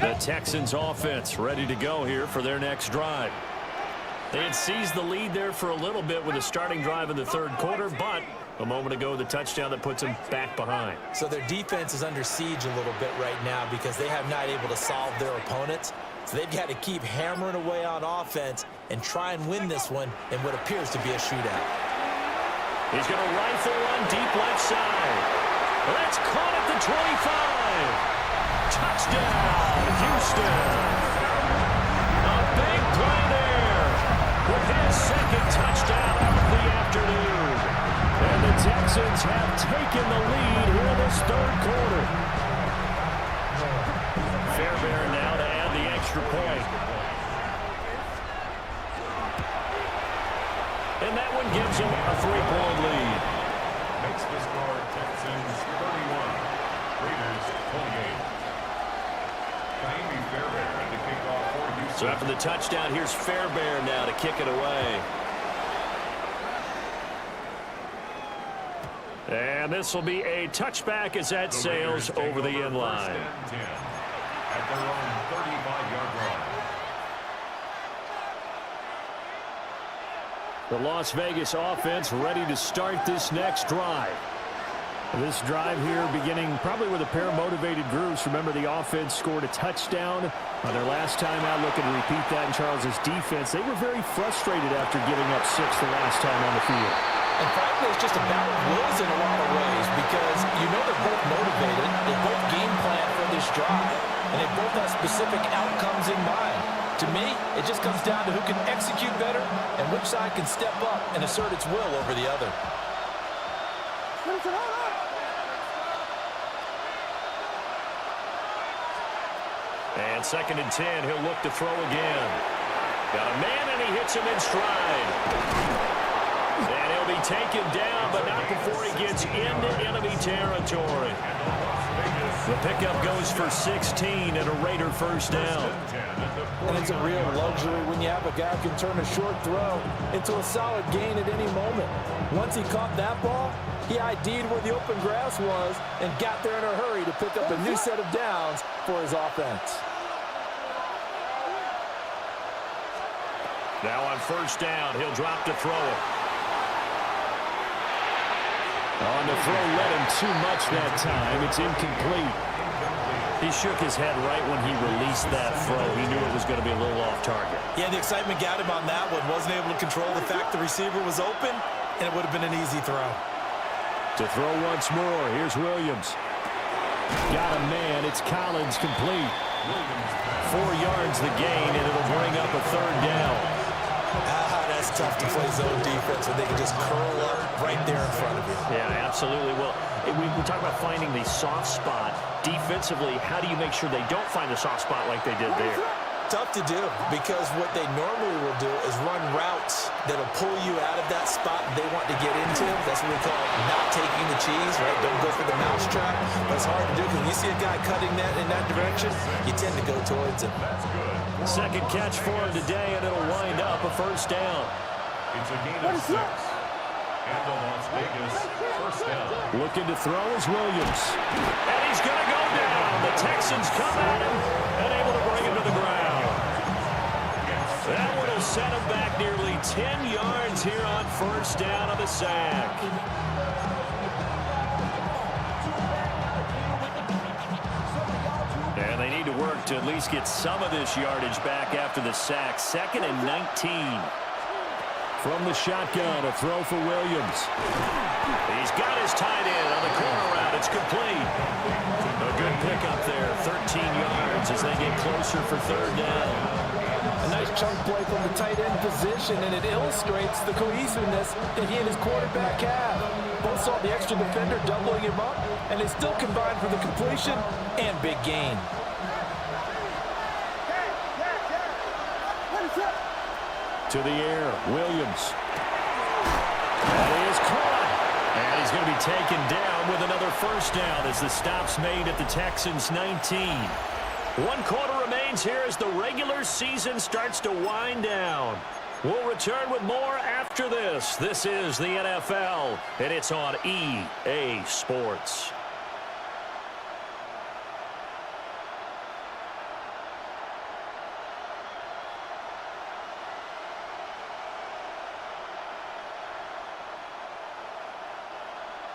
Speaker 2: The Texans offense ready to go here for their next drive. They had seized the lead there for a little bit with a starting drive in the third quarter, but a moment ago the touchdown that puts them back behind.
Speaker 3: So their defense is under siege a little bit right now because they have not able to solve their opponents. So they've got to keep hammering away on offense and try and win this one in what appears to be a shootout.
Speaker 2: He's going to rifle one deep left side. That's caught at the 25. Touchdown, Houston. A big play there with his 2nd touchdown of the afternoon. And the Texans have taken the lead here in this third quarter. Fairbairn now to add the extra point. And that one gives them a 3-point lead.
Speaker 4: Makes the score Texans 31, Raiders 28.
Speaker 2: So after the touchdown, here's Fairbairn now to kick it away. And this will be a touchback as that sails over the end line.
Speaker 4: At their own 35-yard line.
Speaker 2: The Las Vegas offense ready to start this next drive. This drive here beginning probably with a pair of motivated groups. Remember, the offense scored a touchdown on their last time out. Looking to repeat that in Charles's defense. They were very frustrated after giving up 6 the last time on the field.
Speaker 5: And frankly, it's just about wills in a lot of ways because you know they're both motivated, they both game plan for this drive, and they both have specific outcomes in mind. To me, it just comes down to who can execute better and which side can step up and assert its will over the other.
Speaker 2: And 2nd and 10, he'll look to throw again. Got a man, and he hits him in stride. And he'll be taken down, but not before he gets into enemy territory. The pickup goes for 16 and a Raider first down.
Speaker 5: And it's a real luxury when you have a guy who can turn a short throw into a solid gain at any moment. Once he caught that ball, he ID'd where the open grass was and got there in a hurry to pick up a new set of downs for his offense.
Speaker 2: Now on first down, he'll drop to throw it. On the throw, led him too much that time. It's incomplete. He shook his head right when he released that throw. He knew it was going to be a little off target.
Speaker 5: Yeah, the excitement got him on that one. Wasn't able to control the fact the receiver was open, and it would have been an easy throw.
Speaker 2: To throw once more, here's Williams. Got a man, it's Collins, complete. 4 yards the gain, and it'll bring up a 3rd down.
Speaker 5: That's tough to play zone defense when they can just curl up right there in front of you.
Speaker 2: Yeah, absolutely. Well, we talk about finding the soft spot. Defensively, how do you make sure they don't find the soft spot like they did there?
Speaker 5: Tough to do because what they normally will do is run routes that'll pull you out of that spot they want to get into. That's what we call not taking the cheese, right? Don't go for the mousetrap. But it's hard to do because when you see a guy cutting that in that direction, you tend to go towards him.
Speaker 2: Second catch for him today, and it'll wind up a first down.
Speaker 4: It's a gain of 6. And the Las Vegas first down.
Speaker 2: Looking to throw is Williams. And he's going to go down. The Texans come at him and able to bring him to the ground. That one will set him back nearly 10 yards here on first down of the sack. And they need to work to at least get some of this yardage back after the sack. 2nd and 19. From the shotgun, a throw for Williams. He's got his tight end on the corner route. It's complete. A good pickup there, 13 yards as they get closer for 3rd down.
Speaker 5: A nice chunk play from the tight end position, and it illustrates the cohesiveness that he and his quarterback have. Both saw the extra defender doubling him up, and they still combined for the completion and big gain.
Speaker 2: To the air, Williams. That is caught. And he's going to be taken down with another first down as the stop's made at the Texans' 19. 1 quarter remains here as the regular season starts to wind down. We'll return with more after this. This is the NFL, and it's on EA Sports.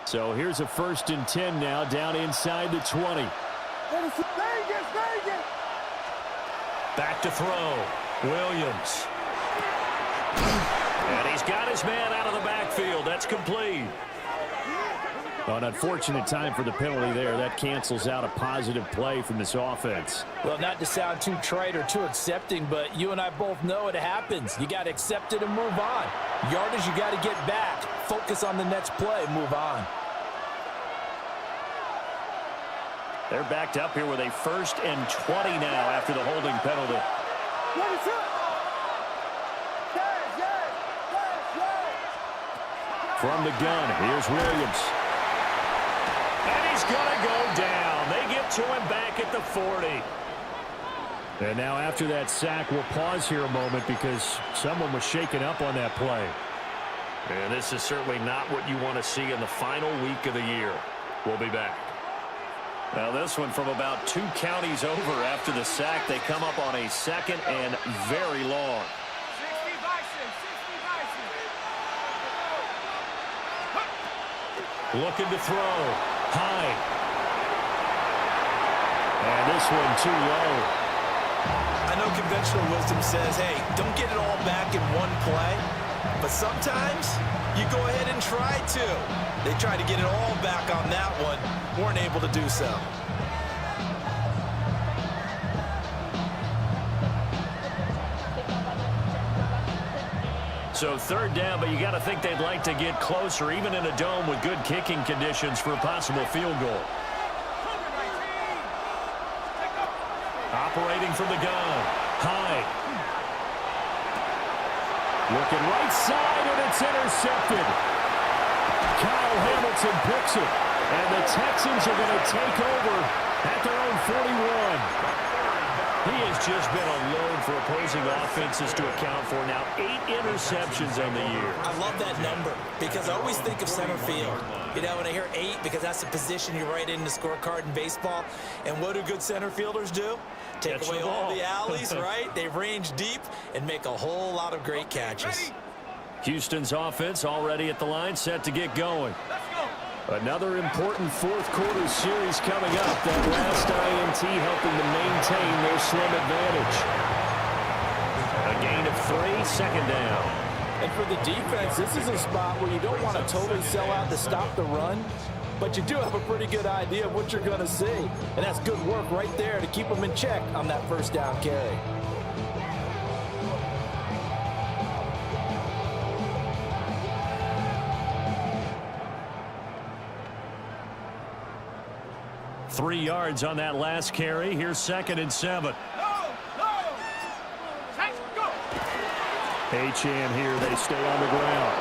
Speaker 2: So here's a 1st and 10 now, down inside the 20. Back to throw. Williams. And he's got his man out of the backfield. That's complete. An unfortunate time for the penalty there. That cancels out a positive play from this offense.
Speaker 5: Well, not to sound too trite or too accepting, but you and I both know it happens. You got to accept it and move on. Yardage, you got to get back. Focus on the next play. Move on.
Speaker 2: They're backed up here with a 1st and 20 now after the holding penalty. From the gun, here's Williams. And he's going to go down. They get to him back at the 40. And now after that sack, we'll pause here a moment because someone was shaken up on that play. And this is certainly not what you want to see in the final week of the year. We'll be back. Now this one from about 2 counties over after the sack. They come up on a 2nd and very long.
Speaker 6: 60 Bison, 60 Bison.
Speaker 2: Looking to throw. High. And this one too low.
Speaker 5: I know conventional wisdom says, hey, don't get it all back in one play.
Speaker 3: But sometimes you go ahead and try to. They tried to get it all back on that one. Weren't able to do so.
Speaker 2: So third down, but you got to think they'd like to get closer, even in a dome with good kicking conditions for a possible field goal. Operating from the gun. Hyde. Looking right side, and it's intercepted. Kyle Hamilton picks it. And the Texans are going to take over at their own 41. He has just been a load for opposing offenses to account for. Now 8 interceptions on the year.
Speaker 3: I love that number because I always think of center field. You know, when I hear 8, because that's the position you write in the scorecard in baseball. And what do good center fielders do? Take away all the alleys, right? They range deep and make a whole lot of great catches.
Speaker 2: Houston's offense already at the line, set to get going. Another important fourth-quarter series coming up. That last INT helping to maintain their slim advantage. A gain of 3, second down.
Speaker 5: And for the defense, this is a spot where you don't want to totally sell out to stop the run, but you do have a pretty good idea of what you're going to see. And that's good work right there to keep them in check on that first down carry.
Speaker 2: Three yards on that last carry. Here's 2nd and 7. Achane here. They stay on the ground.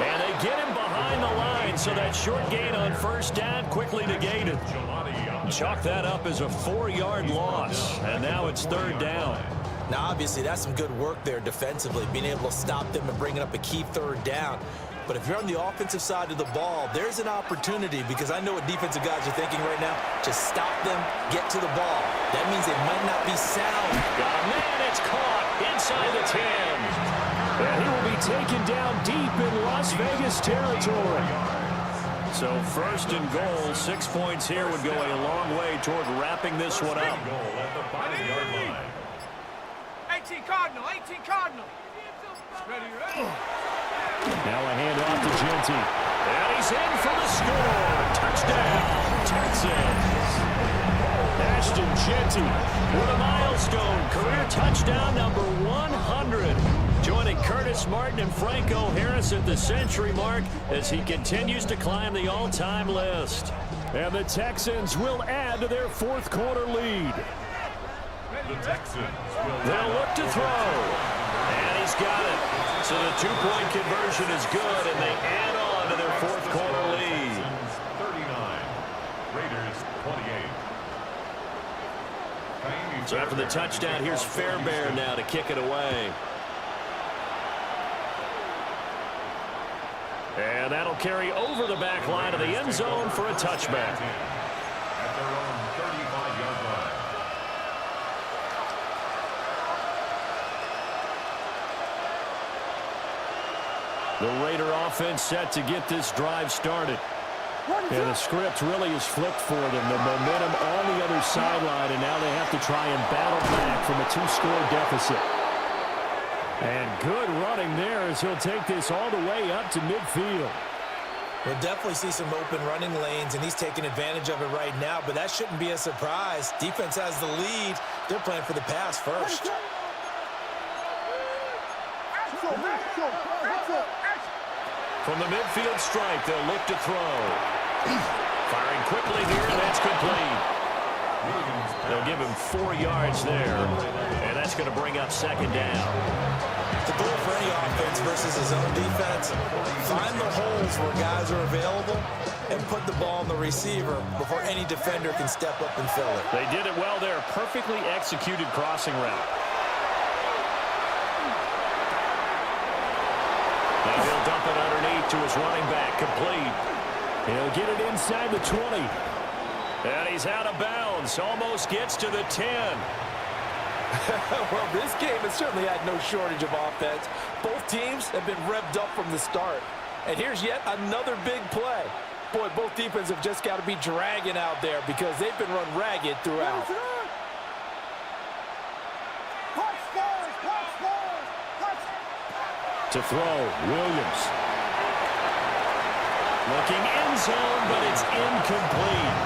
Speaker 2: And they get him behind the line, so that short gain on first down quickly negated. Chalk that up as a 4-yard loss, and now it's 3rd down.
Speaker 3: Now, obviously, that's some good work there defensively, being able to stop them and bringing up a key 3rd down. But if you're on the offensive side of the ball, there's an opportunity, because I know what defensive guys are thinking right now. Just stop them, get to the ball. That means they might not be sound.
Speaker 2: Oh, man, it's caught inside the 10. And he will be taken down deep in Las Vegas territory. So 1st and goal, 6 points here would go a long way toward wrapping this one up.
Speaker 6: 18 Cardinal, 18 Cardinal. Ready, ready.
Speaker 2: Now a handoff to Genty. And he's in for the score. Touchdown, Texans. Ashton Genty with a milestone career touchdown number 100. Joining Curtis Martin and Franco Harris at the century mark as he continues to climb the all-time list. And the Texans will add to their fourth-quarter lead.
Speaker 4: The Texans
Speaker 2: They'll look to throw. And he's got it. So the two-point conversion is good, and they add on to their fourth-quarter lead.
Speaker 4: 39, Raiders 28.
Speaker 2: So after the touchdown, here's Fairbairn now to kick it away. And that'll carry over the back line of the end zone for a touchback.
Speaker 4: At their own 35-yard line.
Speaker 2: The Raider offense set to get this drive started. And the script really is flipped for them. The momentum on the other sideline, and now they have to try and battle back from a 2-score deficit. And good running there as he'll take this all the way up to midfield.
Speaker 3: We'll definitely see some open running lanes, and he's taking advantage of it right now, but that shouldn't be a surprise. Defense has the lead. They're playing for the pass first.
Speaker 2: From the midfield stripe, they'll look to throw. Firing quickly here, and that's complete. They'll give him 4 yards there, and that's going to bring up 2nd down.
Speaker 3: The goal for any offense versus his own defense, find the holes where guys are available and put the ball on the receiver before any defender can step up and fill it.
Speaker 2: They did it well there. Perfectly executed crossing route. Now he'll dump it underneath to his running back, complete. He'll get it inside the 20. And he's out of bounds. Almost gets to the 10.
Speaker 5: Well, this game has certainly had no shortage of offense. Both teams have been revved up from the start. And here's yet another big play. Boy, both defenses have just got to be dragging out there because they've been run ragged throughout.
Speaker 2: To throw, Williams. Looking end zone, but it's incomplete.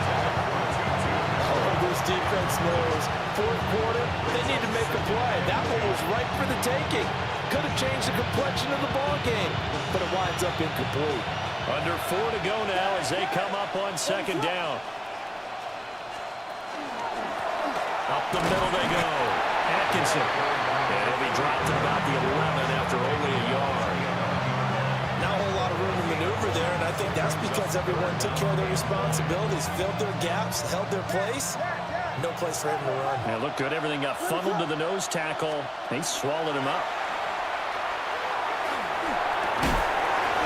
Speaker 5: Oh, this defense knows. Fourth quarter, they need to make a play. That one was right for the taking. Could have changed the complexion of the ball game, but it winds up incomplete.
Speaker 2: Under 4 to go now as they come up on second down. Up the middle they go. Atkinson. And he'll be dropped at about the 11 after only a yard.
Speaker 3: Not a whole lot of room to maneuver there, and I think that's because everyone took care of their responsibilities, filled their gaps, held their place. No place for him to run.
Speaker 2: Yeah, looked good. Everything got funneled to the nose tackle. They swallowed him up.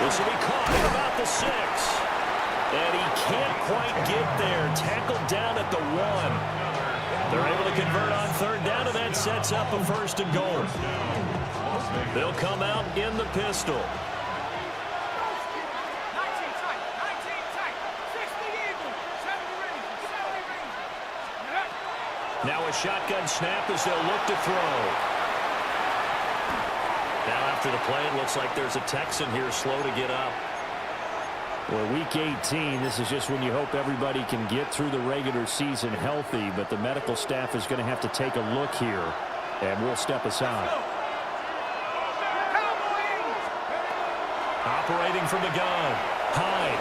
Speaker 2: This will be caught at about the 6. And he can't quite get there. Tackled down at the 1. They're able to convert on third down, and that sets up a 1st and goal. They'll come out in the pistol.
Speaker 6: 19 tight, 19 tight, 60 even, 70 range, 70 range.
Speaker 2: Now a shotgun snap as they'll look to throw. Now after the play, it looks like there's a Texan here slow to get up.
Speaker 8: Well, week 18, this is just when you hope everybody can get through the regular season healthy, but the medical staff is going to have to take a look here, and we'll step aside.
Speaker 2: Operating from the gun, Hyde.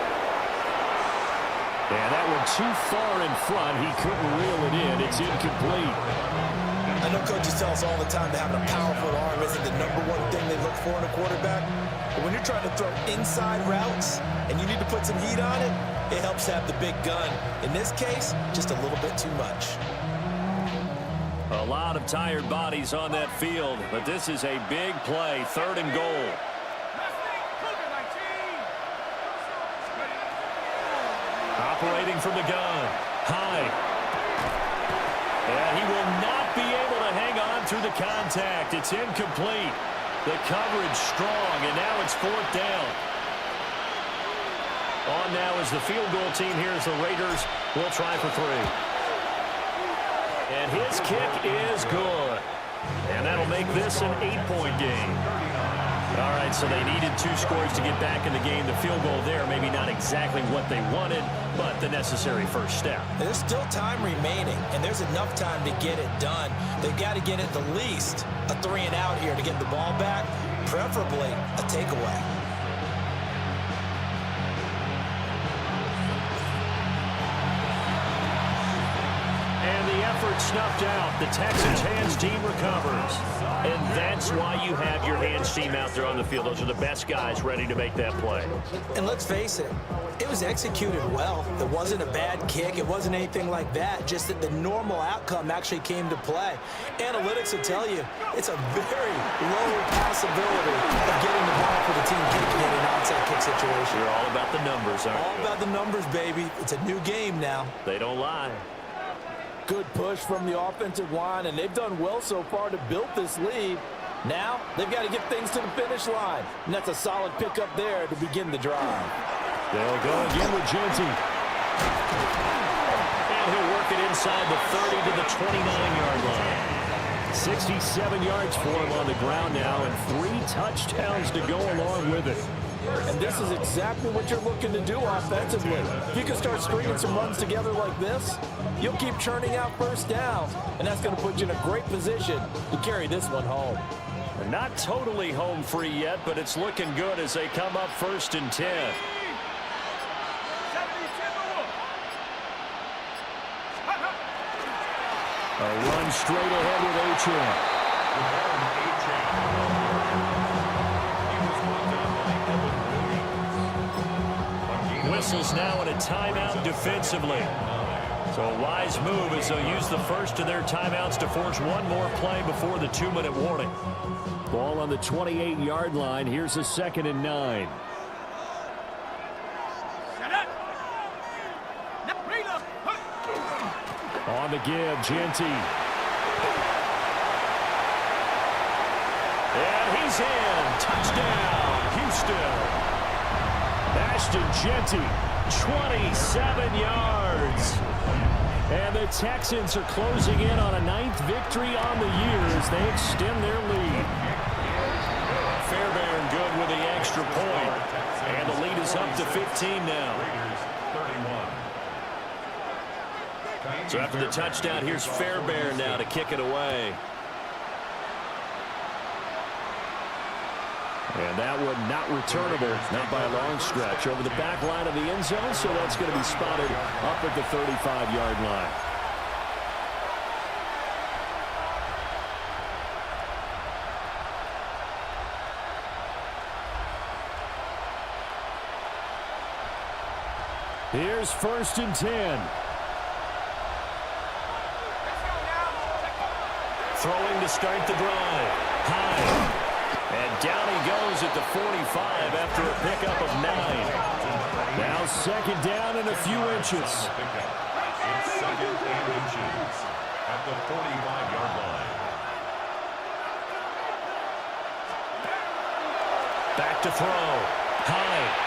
Speaker 8: And that one too far in front. He couldn't reel it in. It's incomplete.
Speaker 3: I know coaches tell us all the time that having a powerful arm isn't the #1 thing they look for in a quarterback. But when you're trying to throw inside routes and you need to put some heat on it, it helps have the big gun. In this case, just a little bit too much.
Speaker 2: A lot of tired bodies on that field, but this is a big play, 3rd and goal. Operating from the gun, Hyde. And he will not be able to hang on through the contact. It's incomplete. The coverage strong, and now it's 4th down. On now is the field goal team here as the Raiders will try for 3. And his kick is good. And that'll make this an 8-point game. All right, so they needed 2 scores to get back in the game. The field goal there, maybe not exactly what they wanted, but the necessary first step.
Speaker 3: There's still time remaining, and there's enough time to get it done. They've got to get at the least a 3 and out here to get the ball back, preferably a takeaway.
Speaker 2: And the effort snuffed out. The Texans hands team recovers. And that's why you have your hands team out there on the field. Those are the best guys ready to make that play.
Speaker 3: And let's face it, it was executed well. It wasn't a bad kick. It wasn't anything like that. Just that the normal outcome actually came to play. Analytics will tell you it's a very low possibility of getting the ball for the team kicking in an onside kick situation.
Speaker 2: You're all about the numbers, aren't you?
Speaker 3: All about the numbers, baby. It's a new game now.
Speaker 2: They don't lie.
Speaker 5: Good push from the offensive line, and they've done well so far to build this lead. Now, they've got to get things to the finish line, and that's a solid pickup there to begin the drive.
Speaker 2: They'll go again with Genty. And he'll work it inside the 30 to the 29-yard line.
Speaker 8: 67 yards for him on the ground now, and 3 touchdowns to go along with it.
Speaker 5: And this is exactly what you're looking to do offensively. If you can start stringing some runs together like this, you'll keep churning out first downs, and that's going to put you in a great position to carry this one home.
Speaker 2: They're not totally home free yet, but it's looking good as they come up 1st and 10.
Speaker 8: A run straight ahead with Achane.
Speaker 2: Whistles now in a timeout defensively. So a wise move as they'll use the first of their timeouts to force one more play before the 2-minute warning.
Speaker 8: Ball on the 28-yard line. Here's a 2nd and 9. On the give, Genty.
Speaker 2: And he's in. Touchdown, Houston.
Speaker 8: Ashton Genty, 27 yards. And the Texans are closing in on a 9th victory on the year as they extend their lead.
Speaker 2: Fairbairn good. with the extra point. And the lead is up to 15 now. So after the touchdown, here's Fairbairn now to kick it away. And that one not returnable, not by a long stretch, over the back line of the end zone, so that's going to be spotted up at the 35-yard line. Here's 1st and 10. Throwing to start the drive. High. And down he goes at the 45 after a pickup of 9. Now 2nd down and a few inches.
Speaker 4: It's 2nd and inches at the 45-yard line.
Speaker 2: Back to throw. High.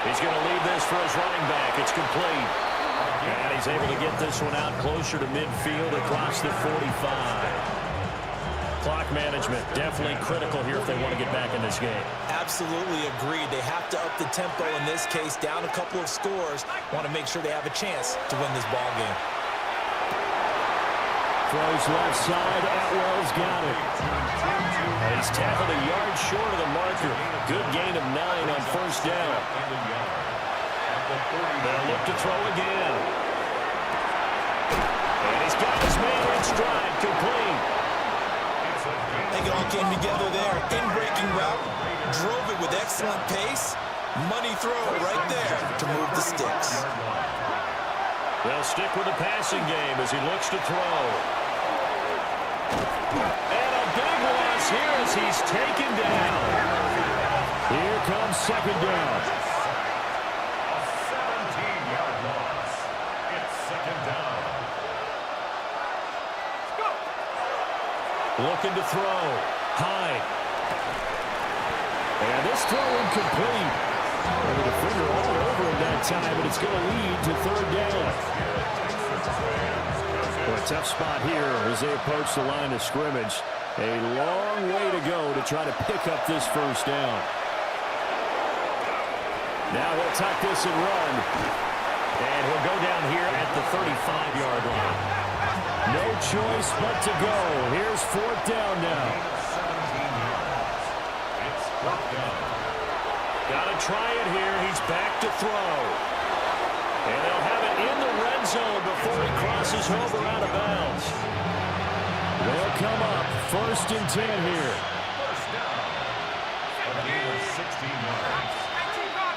Speaker 2: He's going to leave this for his running back. It's complete. And he's able to get this one out closer to midfield across the 45. Clock management definitely critical here if they want to get back in this game.
Speaker 3: Absolutely agreed. They have to up the tempo in this case, down a couple of scores. Want to make sure they have a chance to win this ball game.
Speaker 2: Throws left side. Atwell's got it. And he's tackled a yard short of the marker. Good gain of 9 on 1st down. They'll look to throw again. And he's got his man in stride, complete.
Speaker 3: It all came together there. In-breaking route. Drove it with excellent pace. Money throw right there to move the sticks.
Speaker 2: They'll stick with the passing game as he looks to throw. And a big loss here as he's taken down. Here comes 2nd down.
Speaker 4: A 17-yard loss. It's 2nd down.
Speaker 2: Looking to throw. High. And this throw incomplete. And the defender all over him that time, but it's going to lead to 3rd down. Well, a tough spot here as they approach the line of scrimmage. A long way to go to try to pick up this 1st down. Now he'll tuck this and run. And he'll go down here at the 35-yard line. No choice but to go. Here's 4th down now.
Speaker 4: It's 4th down.
Speaker 2: Got to try it here. He's back to throw. And they'll have it in the red zone before he crosses over out of bounds. They'll come up 1st and 10 here.
Speaker 4: 1st down. A gain of 16 yards.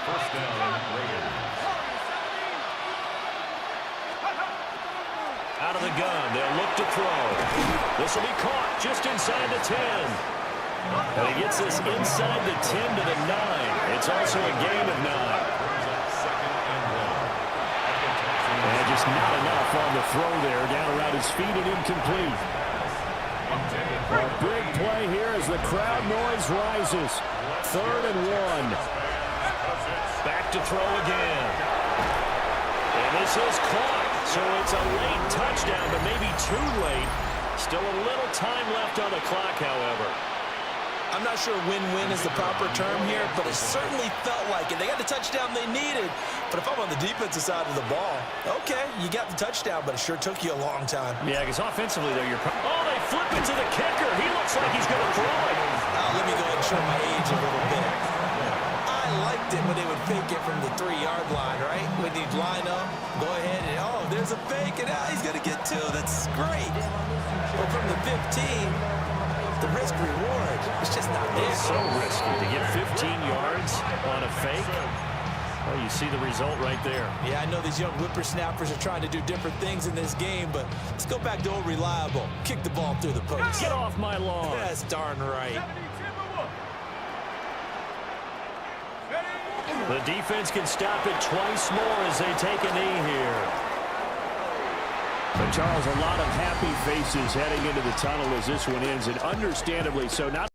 Speaker 4: 1st down, Raiders.
Speaker 2: Out of the gun, they'll look to throw. This will be caught just inside the 10. And he gets this inside the 10 to the 9. It's also a gain of 9. And just not enough on the throw there. Down around his feet and incomplete. A big play here as the crowd noise rises. 3rd and 1. Back to throw again. And this is caught. So it's a late touchdown, but maybe too late. Still a little time left on the clock, however.
Speaker 3: I'm not sure win-win is the proper term here, but it certainly felt like it. They got the touchdown they needed. But if I'm on the defensive side of the ball, okay, you got the touchdown, but it sure took you a long time.
Speaker 2: Yeah, because offensively, though, you're... Oh, they flip it to the kicker. He looks like he's going to throw it.
Speaker 3: Let me go ahead and show my age a little bit. I liked it when they would fake it from the 3-yard line, right? When they'd line up, go ahead and, oh, there's a fake, and he's going to get 2. That's great. But from the 15, the risk-reward is just not there.
Speaker 2: It's so risky to get 15 yards on a fake. Well, you see the result right there.
Speaker 3: Yeah, I know these young whippersnappers are trying to do different things in this game, but let's go back to old reliable. Kick the ball through the post.
Speaker 2: Get off my lawn.
Speaker 3: That's darn right.
Speaker 2: The defense can stop it twice more as they take a knee here. But Charles, a lot of happy faces heading into the tunnel as this one ends, and understandably so. Not